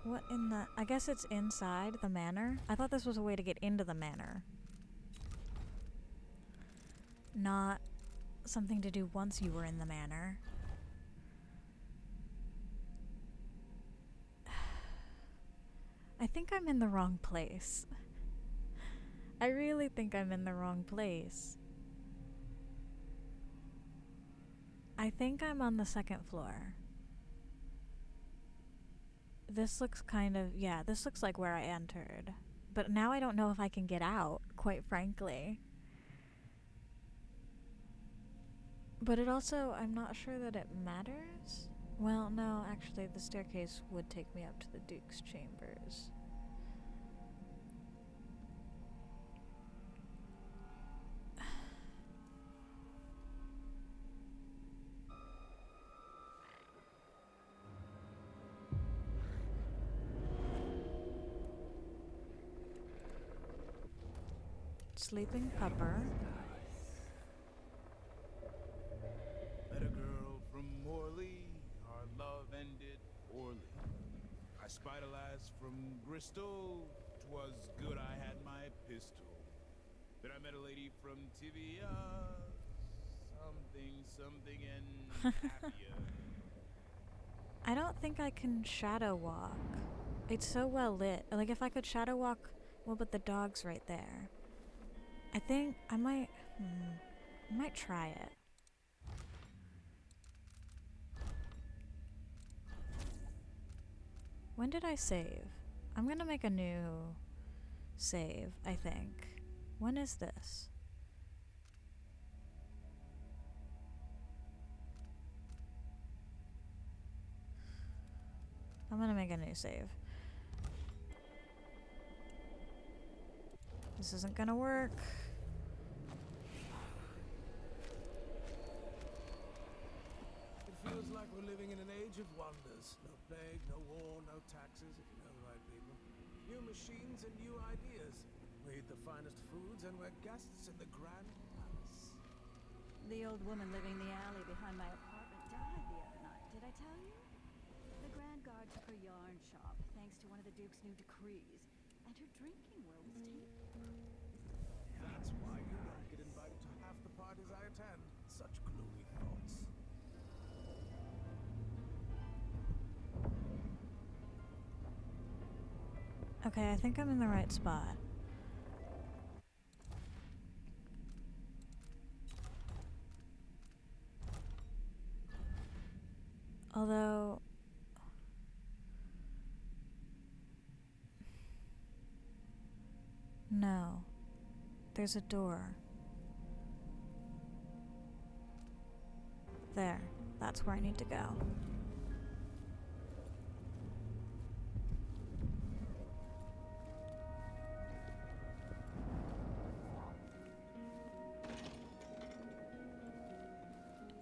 What in the... I guess it's inside the manor? I thought this was a way to get into the manor. Not something to do once you were in the manor. I think I'm in the wrong place. I really think I'm in the wrong place. I think I'm on the 2nd floor. This looks kind of... yeah, this looks like where I entered. But now I don't know if I can get out, quite frankly. But it also... I'm not sure that it matters. Well, no, actually, the staircase would take me up to the Duke's chambers. Sleeping pupper. Met a girl from Morley, our love ended poorly. I spied a lass from Bristol, 'twas good I had my pistol. Then I met a lady from Tivia, something and happier. I don't think I can shadow walk. It's so well lit. Like, if I could shadow walk, well, but the dog's right there. I think I might try it. When did I save? I'm gonna make a new save, I think. When is this? I'm gonna make a new save. This isn't gonna work. living in an age of wonders. No plague, no war, no taxes, if you know the right people. New machines and new ideas. We eat the finest foods and we're guests in the Grand Palace. The old woman living in the alley behind my apartment died the other night, did I tell you? The Grand Guard took her yarn shop, thanks to one of the Duke's new decrees, and her drinking well was taken. That's why you don't get invited to half the parties I attend. Such gloomy thoughts. Okay, I think I'm in the right spot. Although... no. There's a door. There. That's where I need to go.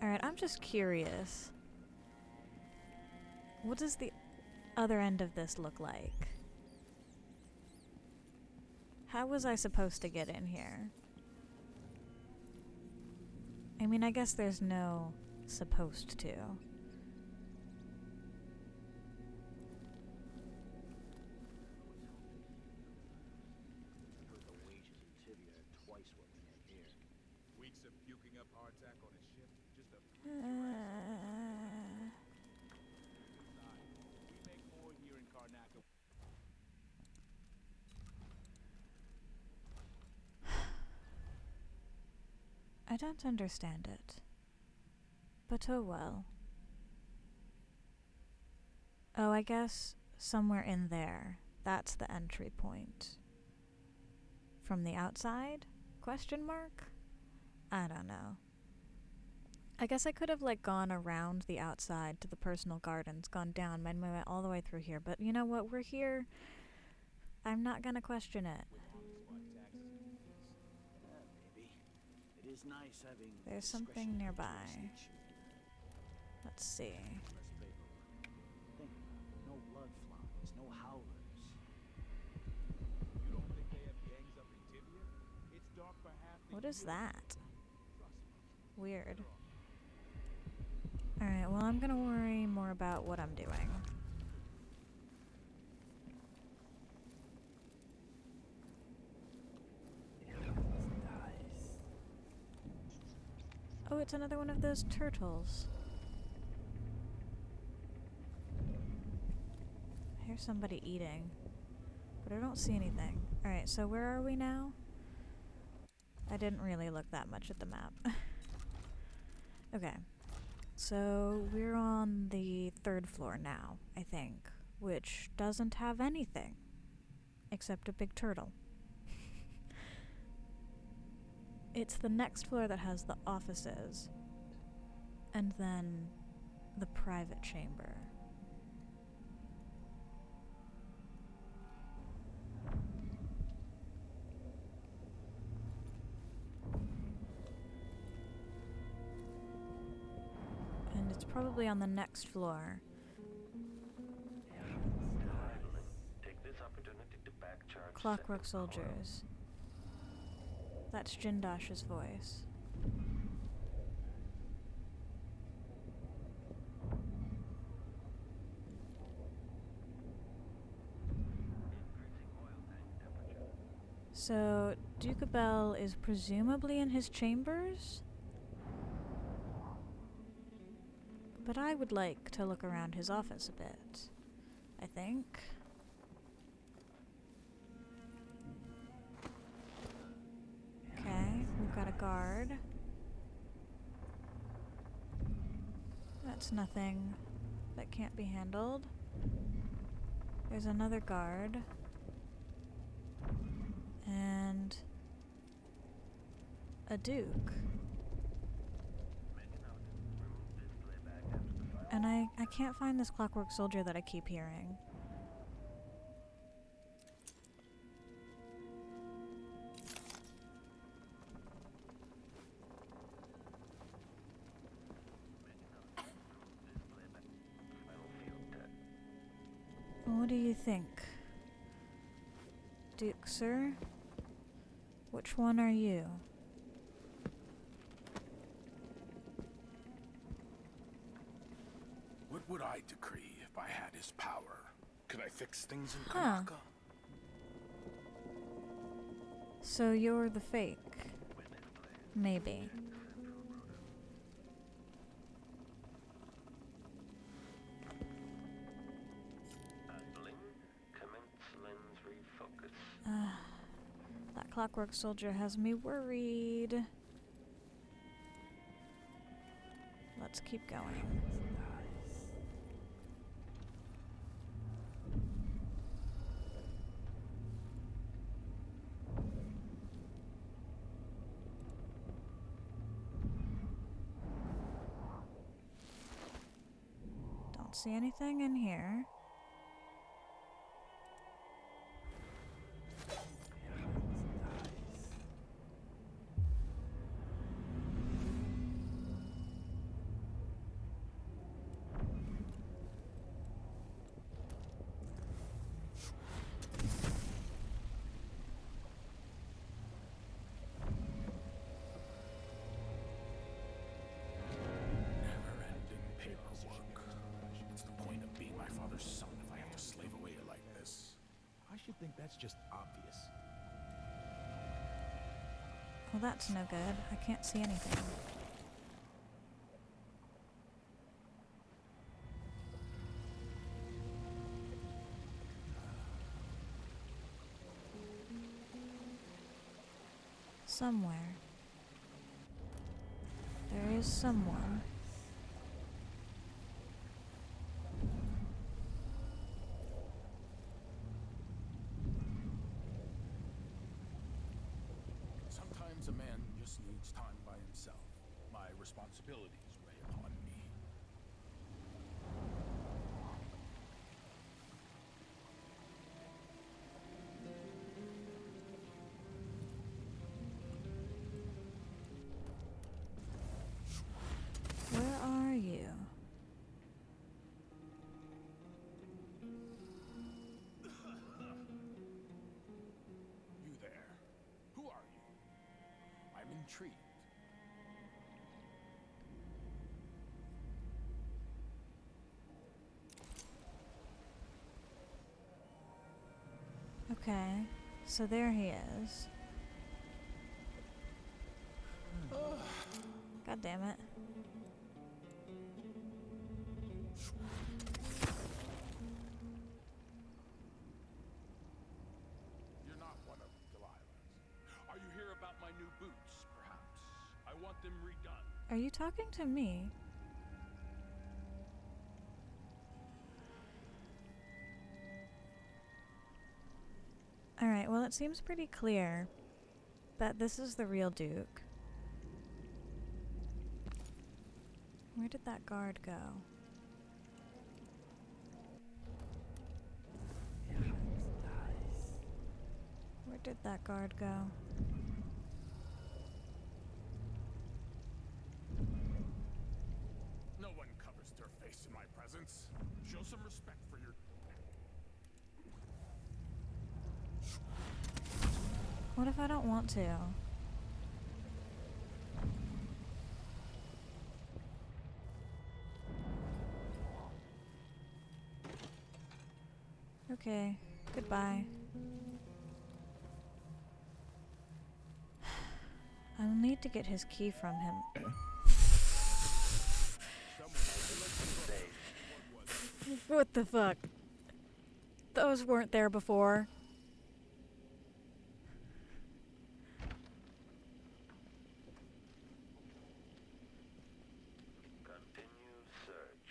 Alright, I'm just curious. What does the other end of this look like? How was I supposed to get in here? I mean, I guess there's no supposed to. Weeks of puking up hardtack on a ship, just a Uh, we make more here in Karnaca. I don't understand it. But oh well. Oh, I guess somewhere in there. That's the entry point. From the outside? Question mark? I don't know. I guess I could have like gone around the outside to the personal gardens, gone down, made my way all the way through here, but you know what? We're here. I'm not gonna question it. Maybe. It is nice having There's discretion something in nearby. jurisdiction. Let's see. Less paperwork. Think about it. No blood flies, no howlers. You don't think they have gangs up in Tibia? It's dark for half the What is year. that? Trust me. Weird. Alright, well, I'm gonna worry more about what I'm doing. Oh, it's another one of those turtles. I hear somebody eating, but I don't see anything. Alright, so where are we now? I didn't really look that much at the map. Okay. So we're on the 3rd floor now, I think, which doesn't have anything except a big turtle. It's the next floor that has the offices and then the private chamber. And it's probably on the next floor. Take this opportunity to backcharge. Clockwork Soldiers. That's Jindosh's voice. So, Duke Abele is presumably in his chambers? But I would like to look around his office a bit, I think. Okay, we've got a guard. That's nothing that can't be handled. There's another guard. And a duke. And I can't find this Clockwork Soldier that I keep hearing. you think? Duke, sir? Which one are you? What would I decree if I had his power? Could I fix things in Huh. Karnaca? So you're the fake. Maybe. That clockwork soldier has me worried. Let's keep going. Don't see anything in here. Never-ending paperwork. What's the point of being my father's son if I have to slave away like this? I should think that's just obvious. Well, that's no good. I can't see anything. Somewhere. There is someone. Sometimes a man just needs time by himself. My responsibilities weigh upon me. Where are you? You there. Who are you? I'm intrigued. Okay, so there he is. God damn it. You're not one of Delilah's. Are you here about my new boots, perhaps? I want them redone. Are you talking to me? Alright, well, it seems pretty clear that this is the real Duke. Where did that guard go? Where did that guard go? No one covers their face in my presence. Show some respect for your... What if I don't want to? Okay, goodbye. I'll need to get his key from him. What the fuck? Those weren't there before. Continue search.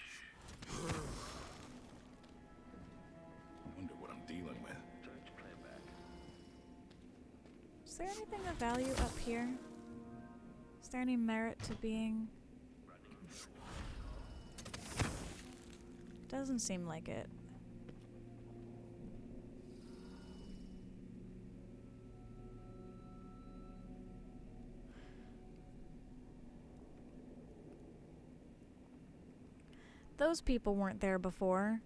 I wonder what I'm dealing with. Search playback. Is there anything of value up here? Is there any merit to being... Doesn't seem like it. Those people weren't there before.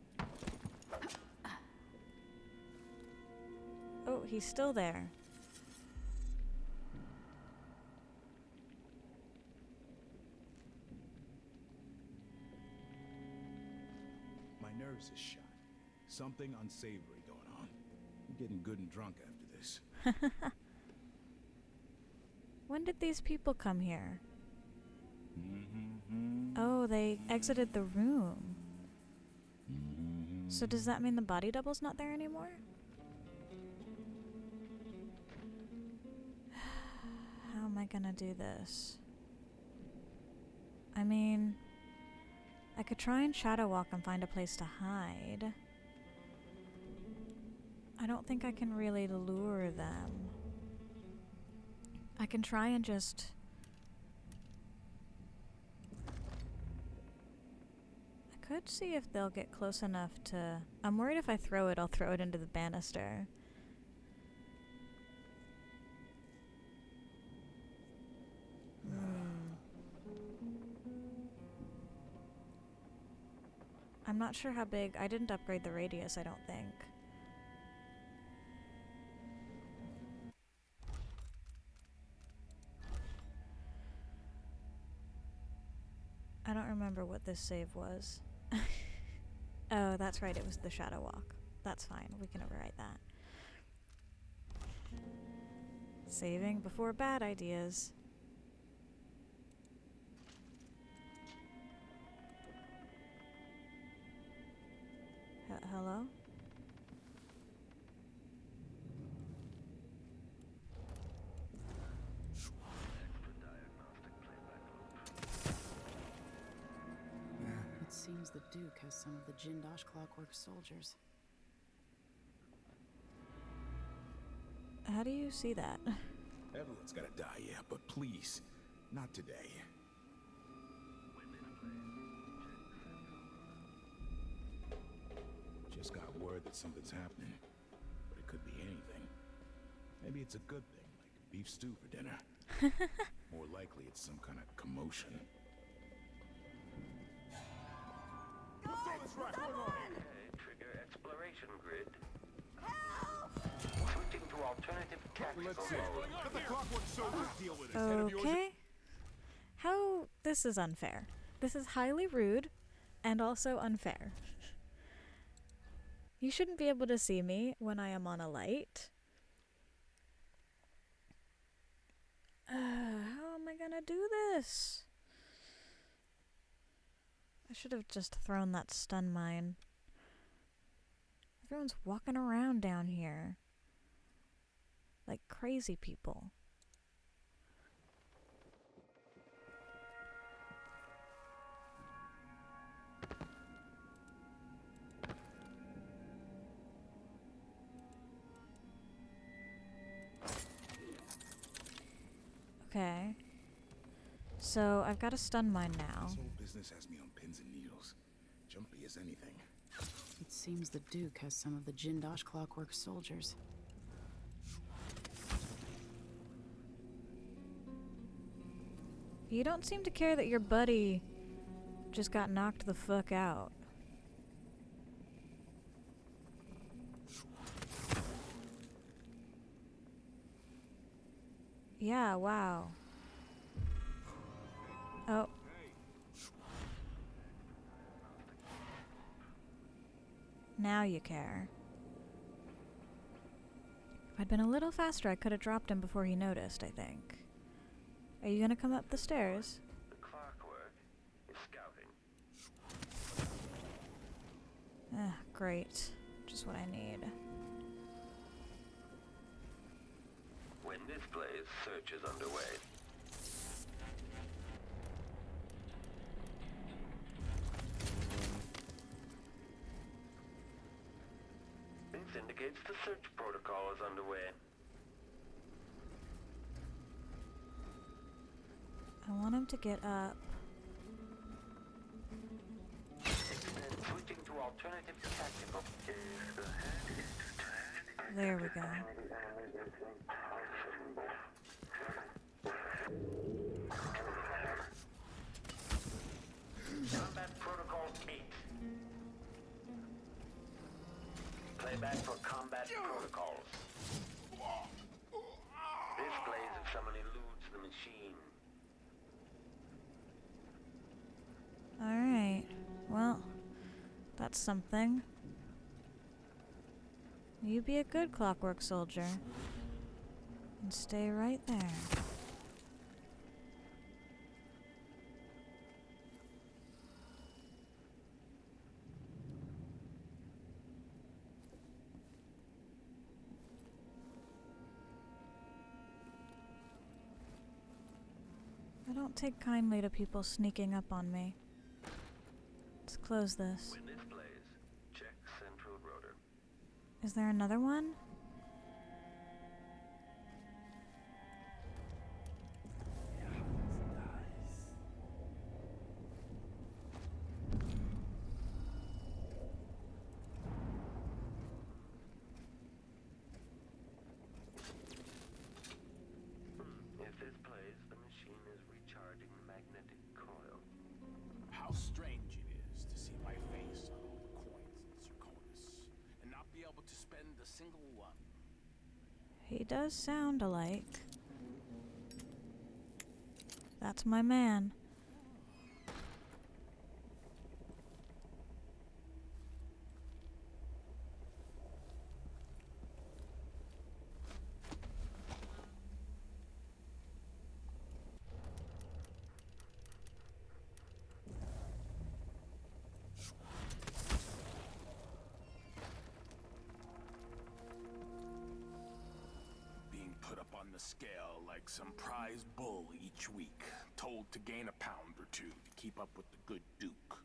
he's still there. My nerves is shot. Something unsavory going on. I'm getting good and drunk after this. When did these people come here? Oh, they exited the room. So does that mean the body double's not there anymore? How am I gonna do this? I mean, I could try and shadow walk and find a place to hide. I don't think I can really lure them. I can try and just... I could see if they'll get close enough to... I'm worried if I throw it, I'll throw it into the banister. I'm not sure how big... I didn't upgrade the radius, I don't think. I don't remember what this save was. Oh, that's right, it was the shadow walk. That's fine, we can overwrite that. Saving before bad ideas. Hello? It seems the Duke has some of the Jindosh Clockwork soldiers. How do you see that? Everyone's gotta die, yeah, but please, not today. Just got word that something's happening, but it could be anything. Maybe it's a good thing, like beef stew for dinner. More likely it's some kind of commotion. Trigger exploration grid. Switching to alternative tactical mode. Let the clockwork soldiers deal with it. Okay. How... This is unfair. This is highly rude and also unfair. You shouldn't be able to see me when I am on a light. How am I gonna do this? I should have just thrown that stun mine. Everyone's walking around down here. Like crazy people. Okay. So I've got a stun mine now. This whole business has me on pins and needles. Jumpy as anything. It seems the Duke has some of the Jindosh Clockwork soldiers. You don't seem to care that your buddy just got knocked the fuck out. Yeah, wow. Oh. Now you care. If I'd been a little faster, I could have dropped him before he noticed, I think. Are you gonna come up the stairs? The clockwork is scouting. Ah, great. Just what I need. When this plays, search is underway. This indicates the search protocol is underway. I want him to get up. Switching to alternative tactical. There we go. Combat Protocol 8. Playback for combat protocols. machine. Alright. Well, that's something. You be a good clockwork soldier. And stay right there. I don't take kindly to people sneaking up on me. Let's close this. When this plays, check central rotor. Is there another one? If this plays, the machine is recharging the magnetic coil. How strange it is to see my face on all the coins in Serconis and not be able to spend a single one. He does sound alike. That's my man. Being put up on the scale like some prize bull each week, told to gain a pound or two to keep up with the good Duke.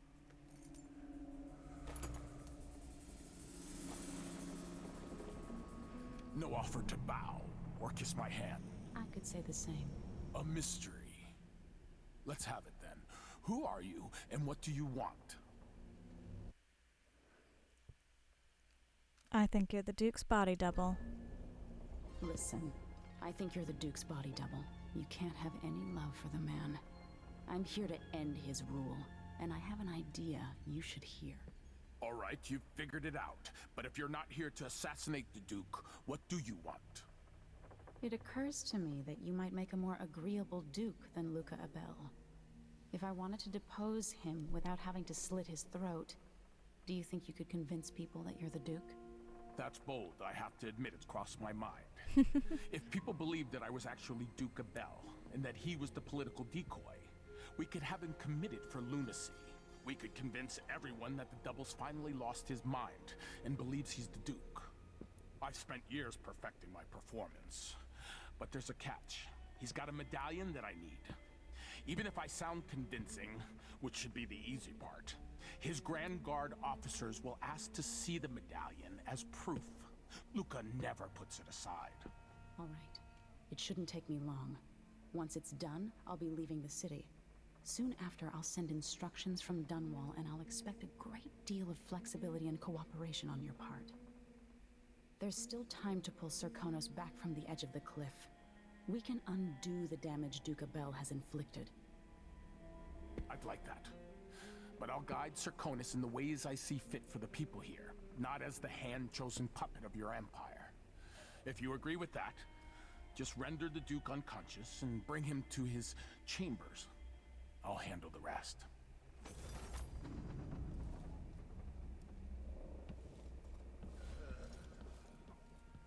No offer to bow or kiss my hand. I could say the same. A mystery. Let's have it then. Who are you and what do you want? I think you're the Duke's body double. Listen, I think you're the Duke's body double. You can't have any love for the man. I'm here to end his rule, and I have an idea you should hear. All right, you've figured it out. But if you're not here to assassinate the Duke, what do you want? It occurs to me that you might make a more agreeable Duke than Luca Abele. If I wanted to depose him without having to slit his throat, do you think you could convince people that you're the Duke? That's bold. I have to admit it's crossed my mind. If people believed that I was actually Duke Abele, and that he was the political decoy, we could have him committed for lunacy. We could convince everyone that the double's finally lost his mind, and believes he's the Duke. I've spent years perfecting my performance. But there's a catch. He's got a medallion that I need. Even if I sound convincing, which should be the easy part, his Grand Guard officers will ask to see the medallion as proof. Luca never puts it aside. All right. It shouldn't take me long. Once it's done, I'll be leaving the city. Soon after, I'll send instructions from Dunwall, and I'll expect a great deal of flexibility and cooperation on your part. There's still time to pull Serconis back from the edge of the cliff. We can undo the damage Duke Abele has inflicted. I'd like that. But I'll guide Serconis in the ways I see fit for the people here, not as the hand-chosen puppet of your empire. If you agree with that, just render the Duke unconscious and bring him to his chambers. I'll handle the rest.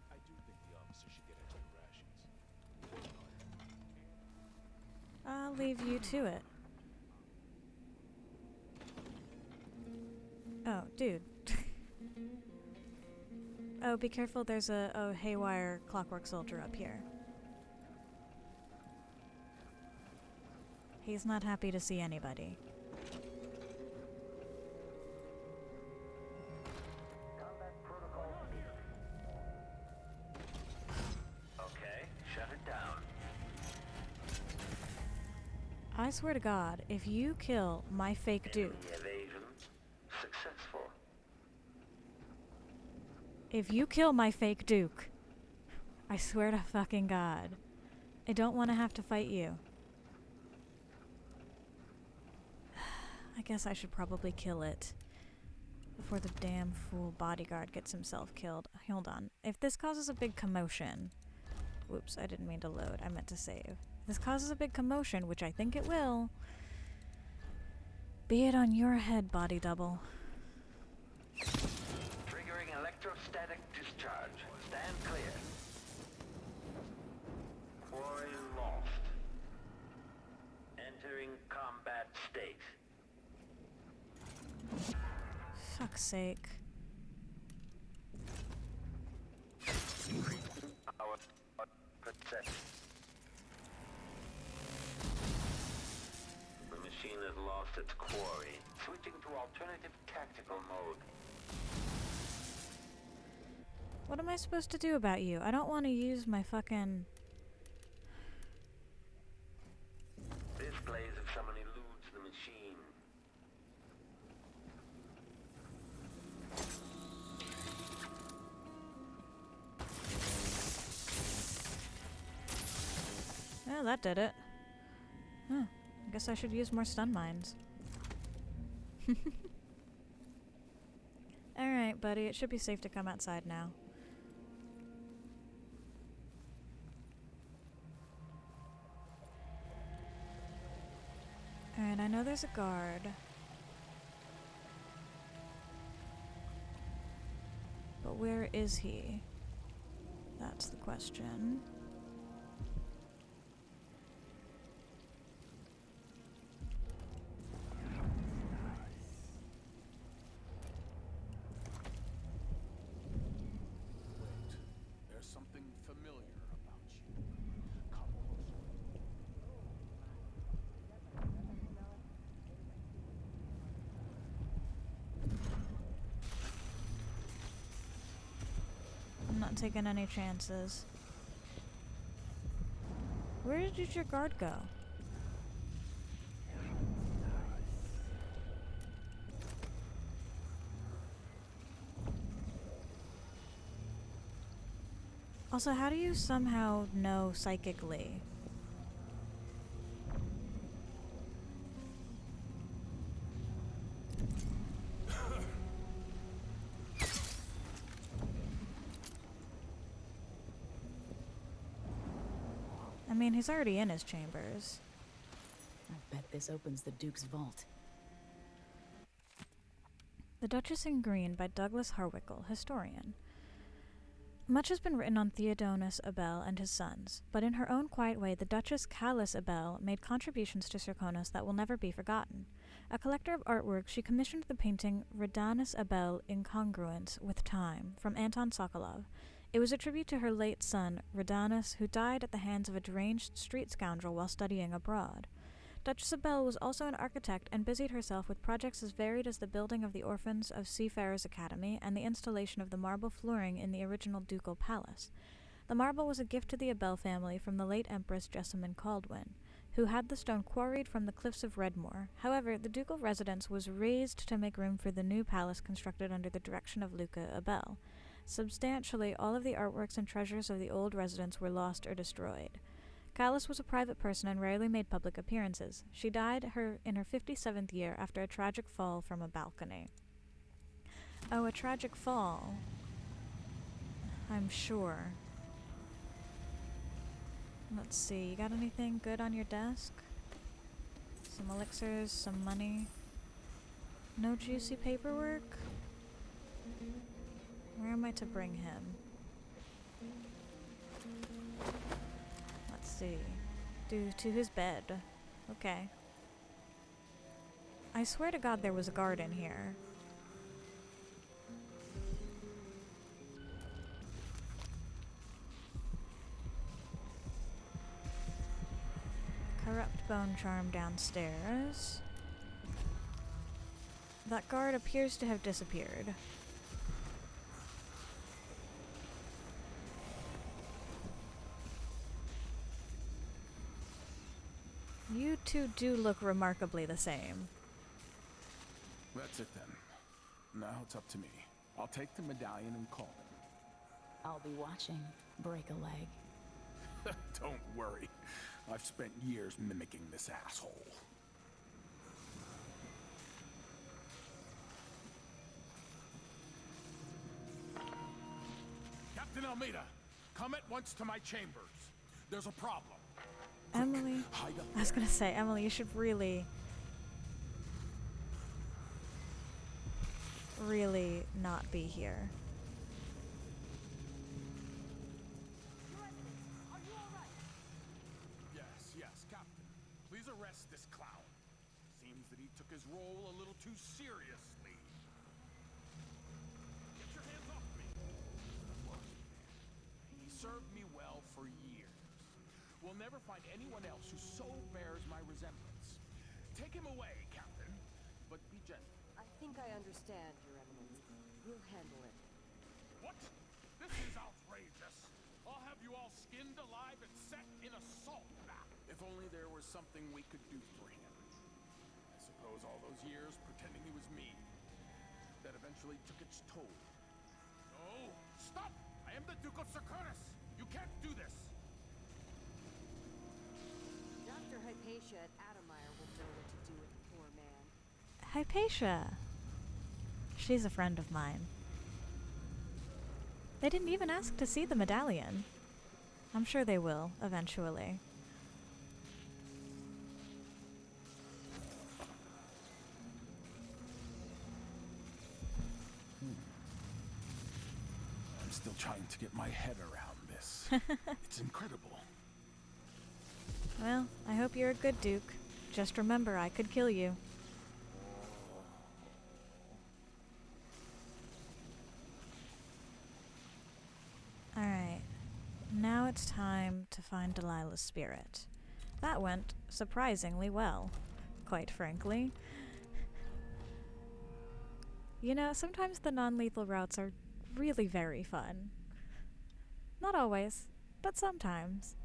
I do think the officer should get extra rations. I'll leave you to it. Oh, dude. Oh, be careful, there's a haywire clockwork soldier up here. He's not happy to see anybody. Okay, shut it down. I swear to God, if you kill my fake Duke, Evasion successful. if you kill my fake Duke, I swear to fucking God, I don't want to have to fight you. I guess I should probably kill it before the damn fool bodyguard gets himself killed. Hold on. If this causes a big commotion... Whoops, I didn't mean to load. I meant to save. this causes a big commotion, which I think it will, be it on your head, body double. Triggering electrostatic discharge. Stand clear. Quarry lost. Entering combat state. Fuck's sake. Our perception. The machine has lost its quarry. Switching to alternative tactical mode. What am I supposed to do about you? I don't want to use my fucking... This plays if someone eludes the machine. Well, that did it. Huh. I guess I should use more stun mines. Alright, buddy. It should be safe to come outside now. Alright, I know there's a guard. But where is he? That's the question. There's something familiar about you. Come closer. I'm not taking any chances. Where did your guard go? Also, how do you somehow know psychically? I mean, he's already in his chambers. I bet this opens the Duke's vault. The Duchess in Green by Douglas Harwickle, historian. Much has been written on Theodonis Abele and his sons, but in her own quiet way, the Duchess Callis Abele made contributions to Serkonos that will never be forgotten. A collector of artwork, she commissioned the painting Radanis Abele Incongruence with Time from Anton Sokolov. It was a tribute to her late son, Radanis, who died at the hands of a deranged street scoundrel while studying abroad. Duchess Abele was also an architect and busied herself with projects as varied as the building of the Orphans of Seafarers Academy and the installation of the marble flooring in the original ducal palace. The marble was a gift to the Abele family from the late Empress Jessamine Caldwin, who had the stone quarried from the cliffs of Redmoor. However, the ducal residence was razed to make room for the new palace constructed under the direction of Luca Abele. Substantially, all of the artworks and treasures of the old residence were lost or destroyed. Callis was a private person and rarely made public appearances. She died in her 57th year after a tragic fall from a balcony. Oh, a tragic fall. I'm sure. Let's see, you got anything good on your desk? Some elixirs, some money. No juicy paperwork? Where am I to bring him? Let's see. To his bed. Okay. I swear to God there was a guard in here. Corrupt bone charm downstairs. That guard appears to have disappeared. You two do look remarkably the same. That's it then. Now it's up to me. I'll take the medallion and call him. I'll be watching. Break a leg. Don't worry. I've spent years mimicking this asshole. Captain Almeida, come at once to my chambers. There's a problem. Emily, I was gonna say, Emily, you should really not be here. Yes, Captain. Please arrest this clown. Seems that he took his role a little too seriously. Get your hands off me! He served me well for years. We'll never find anyone else who so bears my resemblance. Take him away, Captain, but be gentle. I think I understand, Your Eminence. We'll handle it. What? This is outrageous. I'll have you all skinned alive and set in a salt bath. If only there was something we could do for him. I suppose all those years pretending he was me, that eventually took its toll. No! Stop! I am the Duke of Serconis! You can't do this! Dr. Hypatia at Adamire will know what to do with the poor man. Hypatia. She's a friend of mine. They didn't even ask to see the medallion. I'm sure they will, eventually. I'm still trying to get my head around this. It's incredible. Well, I hope you're a good Duke. Just remember, I could kill you. Alright. Now it's time to find Delilah's spirit. That went surprisingly well, quite frankly. You know, sometimes the non-lethal routes are really very fun. Not always, but sometimes.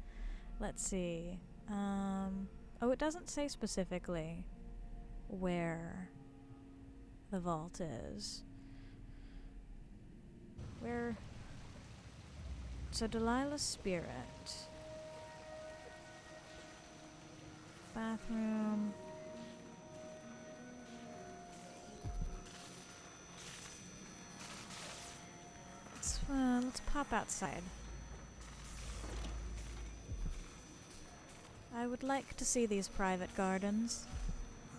Let's see. Oh, it doesn't say specifically where the vault is. Where... So Delilah's spirit. Bathroom. Let's pop outside. I would like to see these private gardens,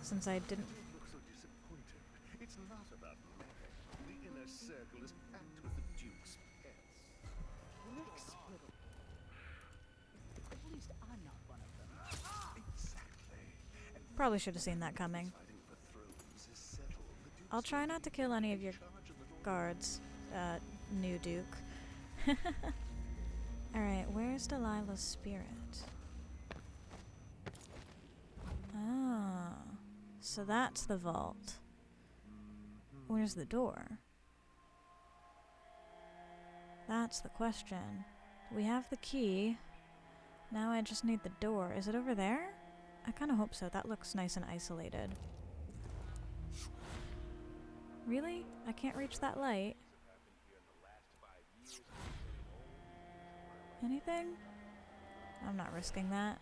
since I didn't... You look so disappointed. It's not about marriage. The inner circle is packed with the Duke's pets. Inexplicable. At least I'm not one of them. Exactly. Probably should have seen that coming. I'll try not to kill any of your guards, new Duke. Alright, where's Delilah's spirit? Ah, so that's the vault. Where's the door? That's the question. We have the key. Now I just need the door. Is it over there? I kind of hope so. That looks nice and isolated. Really? I can't reach that light. Anything? I'm not risking that.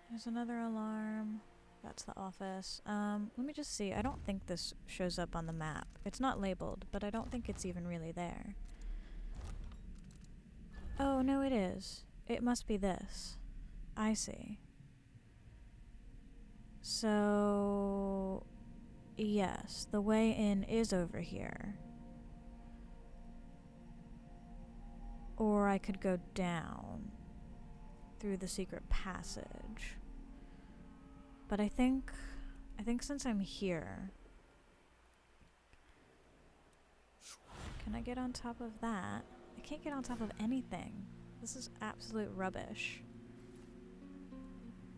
There's another alarm. That's the office. Let me just see. I don't think this shows up on the map. It's not labeled, but I don't think it's even really there. Oh, no, it is. It must be this. I see. So... yes, the way in is over here. Or I could go down through the secret passage. But I think since I'm here... Can I get on top of that? I can't get on top of anything. This is absolute rubbish.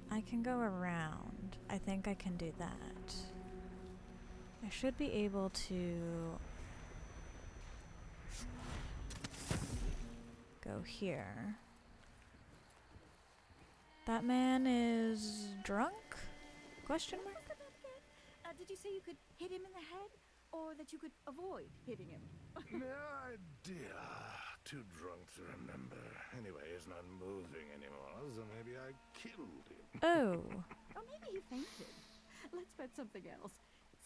I can go around. I think I can do that. I should be able to go here. That man is drunk? Question mark? Did you say you could hit him in the head? Or that you could avoid hitting him? No idea. Too drunk to remember. Anyway, he's not moving anymore, so maybe I killed him. Oh. Or maybe he fainted. Let's bet something else.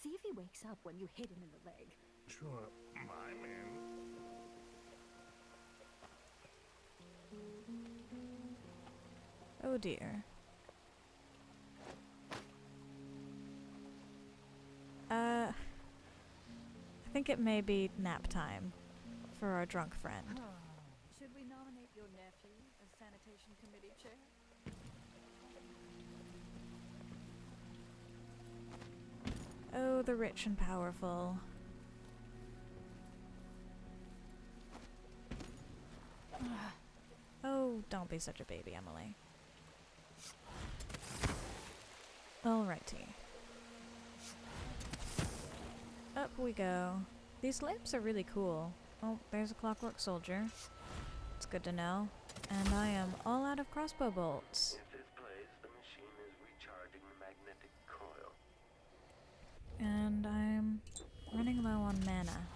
See if he wakes up when you hit him in the leg. Sure, my man. Oh dear. I think it may be nap time for our drunk friend. Should we nominate your nephew as sanitation committee chair? Oh, the rich and powerful. Oh, don't be such a baby, Emily. Alrighty. Up we go. These lamps are really cool. Oh, there's a clockwork soldier. It's good to know. And I am all out of crossbow bolts. If this plays, the machine is recharging the magnetic coil. And I'm running low on mana.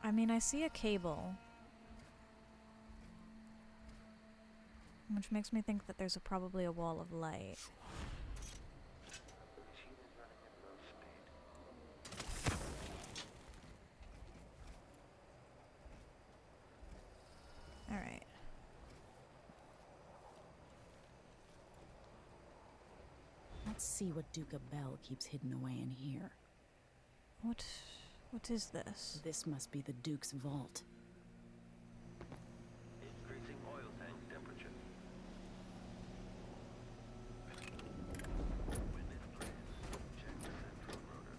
I mean, I see a cable. Which makes me think that there's probably a wall of light. The machine is running at low speed. Alright. Let's see what Duke Abele keeps hidden away in here. What is this? This must be the Duke's vault. Increasing oil tank temperature. When this plays, check the central rotor.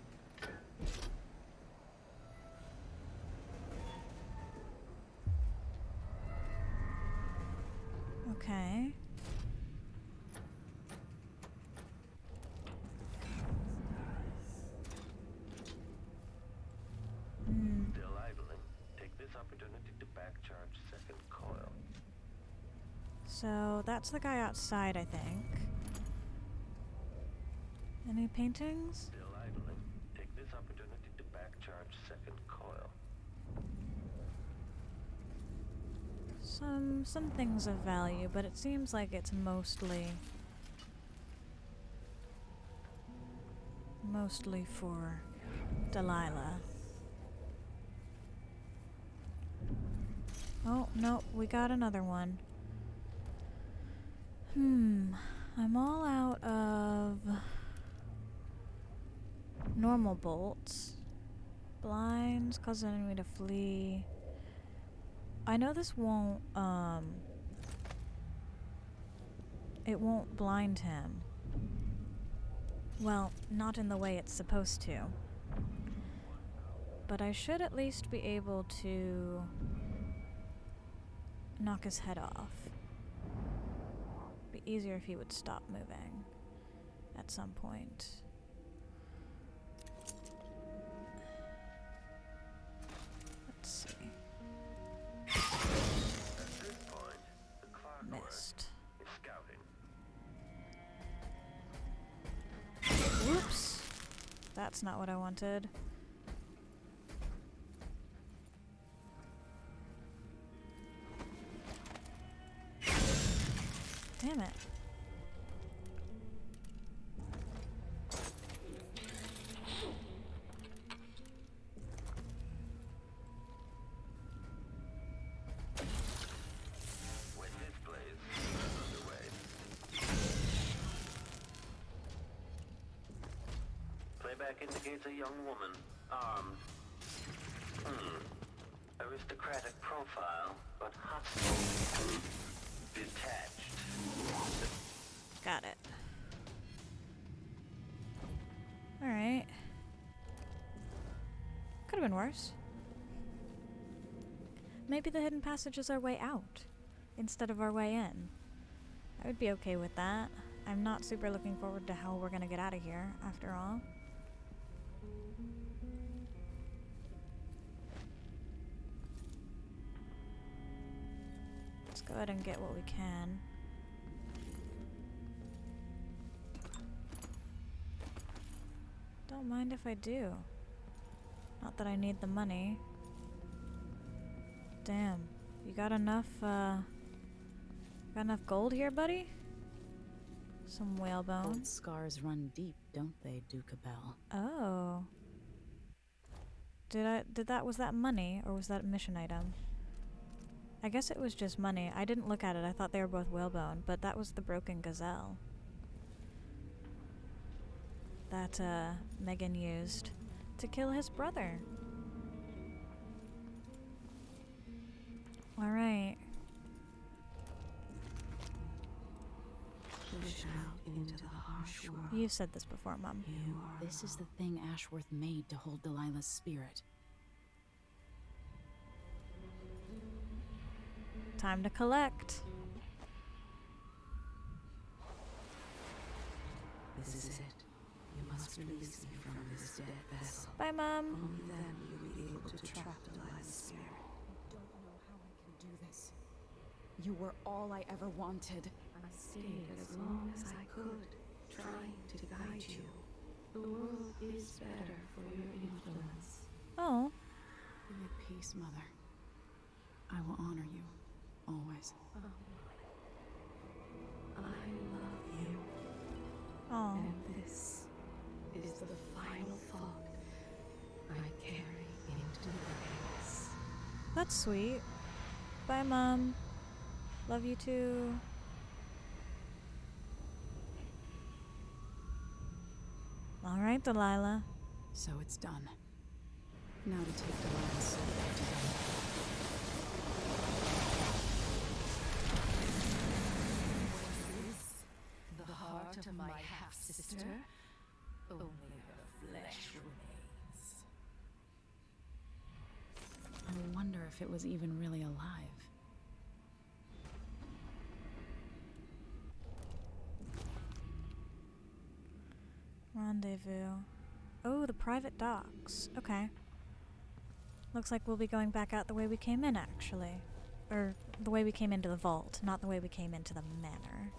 Okay. Still idling. Take this opportunity to back-charge second coil. So that's the guy outside, I think. Any paintings? Still idling. Take this opportunity to back-charge second coil. Some things of value, but it seems like it's mostly for Delilah. Oh, no, we got another one. I'm all out of normal bolts. Blinds cause an enemy to flee. I know this won't, it won't blind him. Well, not in the way it's supposed to. But I should at least be able to knock his head off. Be easier if he would stop moving at some point. Let's see. At this point, the clockwork Missed. is scouting. Whoops! That's not what I wanted. Damn it. When this plays, it's underway. Playback indicates a young woman, armed. Aristocratic profile, but hostile. Detached. Got it. Alright. Could have been worse. Maybe the hidden passage is our way out instead of our way in. I would be okay with that. I'm not super looking forward to how we're gonna get out of here, after all. Let's go ahead and get what we can. Don't mind if I do. Not that I need the money. Damn. You got enough gold here, buddy? Some whalebone. Old scars run deep, don't they, Duke Abele? Oh. Was that money, or was that a mission item? I guess it was just money. I didn't look at it. I thought they were both whalebone, but that was the broken gazelle that Megan used to kill his brother. All right. Push out into the harsh world. You've said this before, Mom. This is the thing Ashworth made to hold Delilah's spirit. Time to collect. This is it. You must release me from this dead vessel. Bye, Mom. Only then you'll be able to trap Delilah's spirit. I don't know how I can do this. You were all I ever wanted. I stayed as long as I could, trying to guide you. The world is better for your influence. Oh. Be at peace, Mother. I will honor you, always. I love you. Oh. And this is the final thought I carry into the graves. That's sweet. Bye, Mom. Love you too. All right, Delilah. So it's done. Now to take Delilah's soul back to them. The heart of my half-sister? Only her flesh remains. I wonder if it was even really alive. Rendezvous. Oh, the private docks. Okay. Looks like we'll be going back out the way we came in, actually. Or the way we came into the vault, not the way we came into the manor.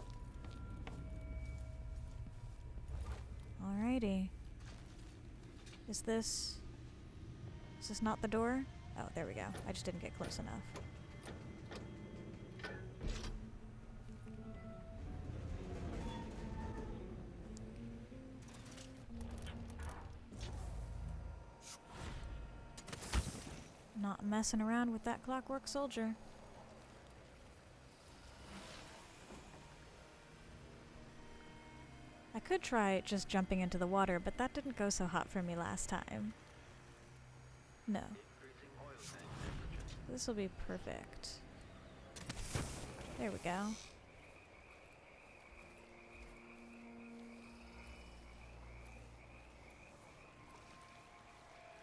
Alrighty. Is this not the door? Oh, there we go. I just didn't get close enough. Not messing around with that clockwork soldier. I could try just jumping into the water, but that didn't go so hot for me last time. No. This will be perfect. There we go.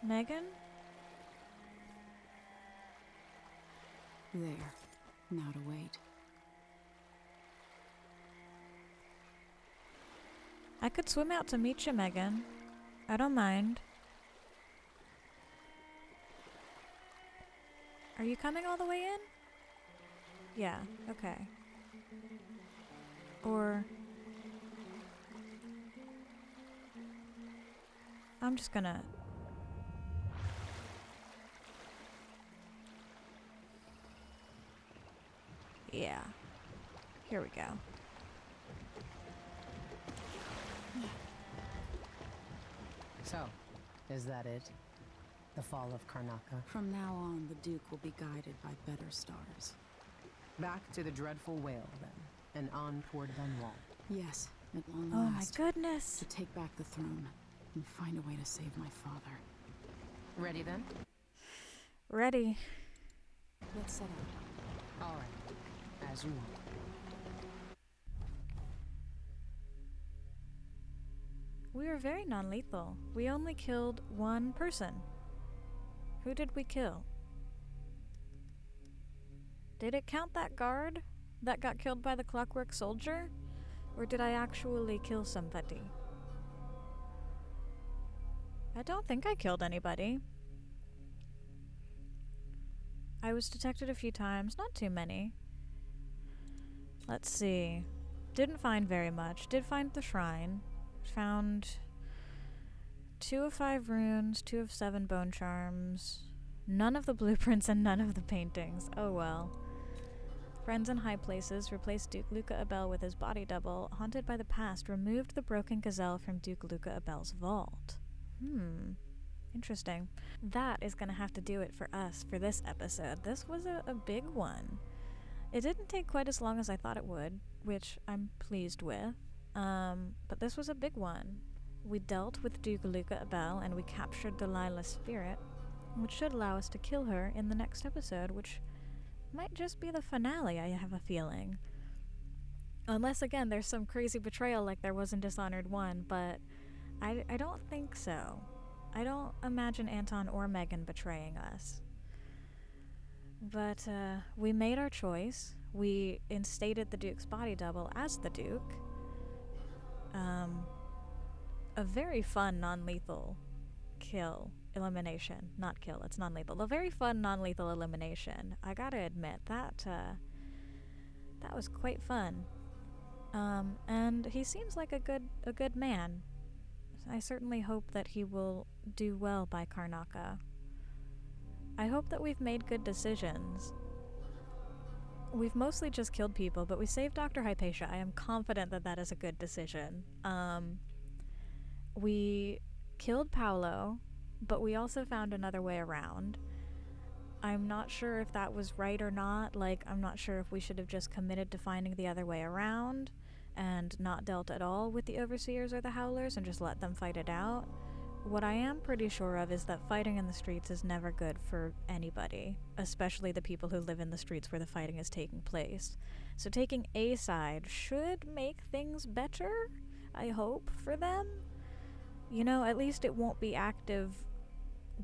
Megan? There. Now to wait. I could swim out to meet you, Megan. I don't mind. Are you coming all the way in? Yeah, okay. Or... I'm just gonna... Yeah. Here we go. So, is that it? The fall of Karnaca? From now on, the Duke will be guided by better stars. Back to the dreadful whale, then, and on toward Dunwall. Yes, at long Oh last. my goodness! To take back the throne and find a way to save my father. Ready then? Ready. Let's set out. All right, as you want. We were very non-lethal. We only killed one person. Who did we kill? Did it count that guard that got killed by the clockwork soldier? Or did I actually kill somebody? I don't think I killed anybody. I was detected a few times, not too many. Let's see. Didn't find very much. Did find the shrine. Found 2 of 5 runes, 2 of 7 bone charms, none of the blueprints and none of the paintings. Oh well. Friends in high places replaced Duke Luca Abele with his body double. Haunted by the past, removed the broken gazelle from Duke Luca Abele's vault. Interesting. That is going to have to do it for us for this episode. This was a big one. It didn't take quite as long as I thought it would, which I'm pleased with. But this was a big one. We dealt with Duke Luca Abele and we captured Delilah's spirit, which should allow us to kill her in the next episode, which might just be the finale, I have a feeling. Unless, again, there's some crazy betrayal like there was in Dishonored 1, but I don't think so. I don't imagine Anton or Megan betraying us. But we made our choice. We instated the Duke's body double as the Duke. A very fun non-lethal elimination. Not kill, it's non-lethal. A very fun non-lethal elimination. I gotta admit, that was quite fun. And he seems like a good man. I certainly hope that he will do well by Karnaca. I hope that we've made good decisions. We've mostly just killed people, but we saved Dr. Hypatia. I am confident that that is a good decision. We killed Paolo, but we also found another way around. I'm not sure if that was right or not. I'm not sure if we should have just committed to finding the other way around and not dealt at all with the Overseers or the Howlers and just let them fight it out. What I am pretty sure of is that fighting in the streets is never good for anybody, especially the people who live in the streets where the fighting is taking place. So taking a side should make things better, I hope, for them. At least it won't be active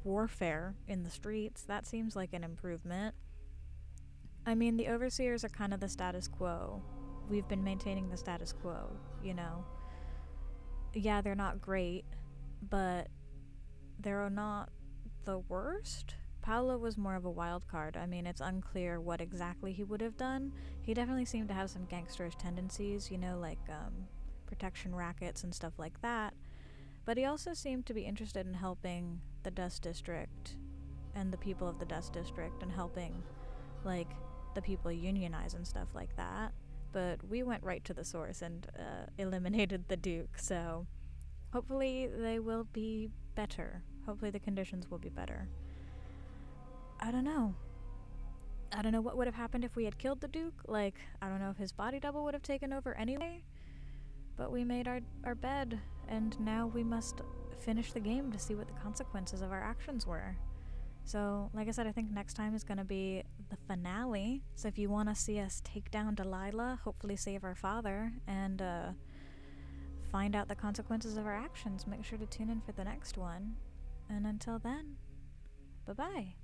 warfare in the streets. That seems like an improvement. I mean, the Overseers are kind of the status quo. We've been maintaining the status quo, Yeah, they're not great, but they're not the worst. Paolo was more of a wild card. I mean, it's unclear what exactly he would have done. He definitely seemed to have some gangsterish tendencies, protection rackets and stuff like that. But he also seemed to be interested in helping the Dust District and the people of the Dust District and helping, the people unionize and stuff like that. But we went right to the source and eliminated the Duke, so hopefully they will be better. Hopefully the conditions will be better. I don't know. I don't know what would have happened if we had killed the Duke. I don't know if his body double would have taken over anyway. But we made our bed, and now we must finish the game to see what the consequences of our actions were. So, like I said, I think next time is going to be the finale. So if you want to see us take down Delilah, hopefully save our father, and find out the consequences of our actions, make sure to tune in for the next one. And until then, bye-bye.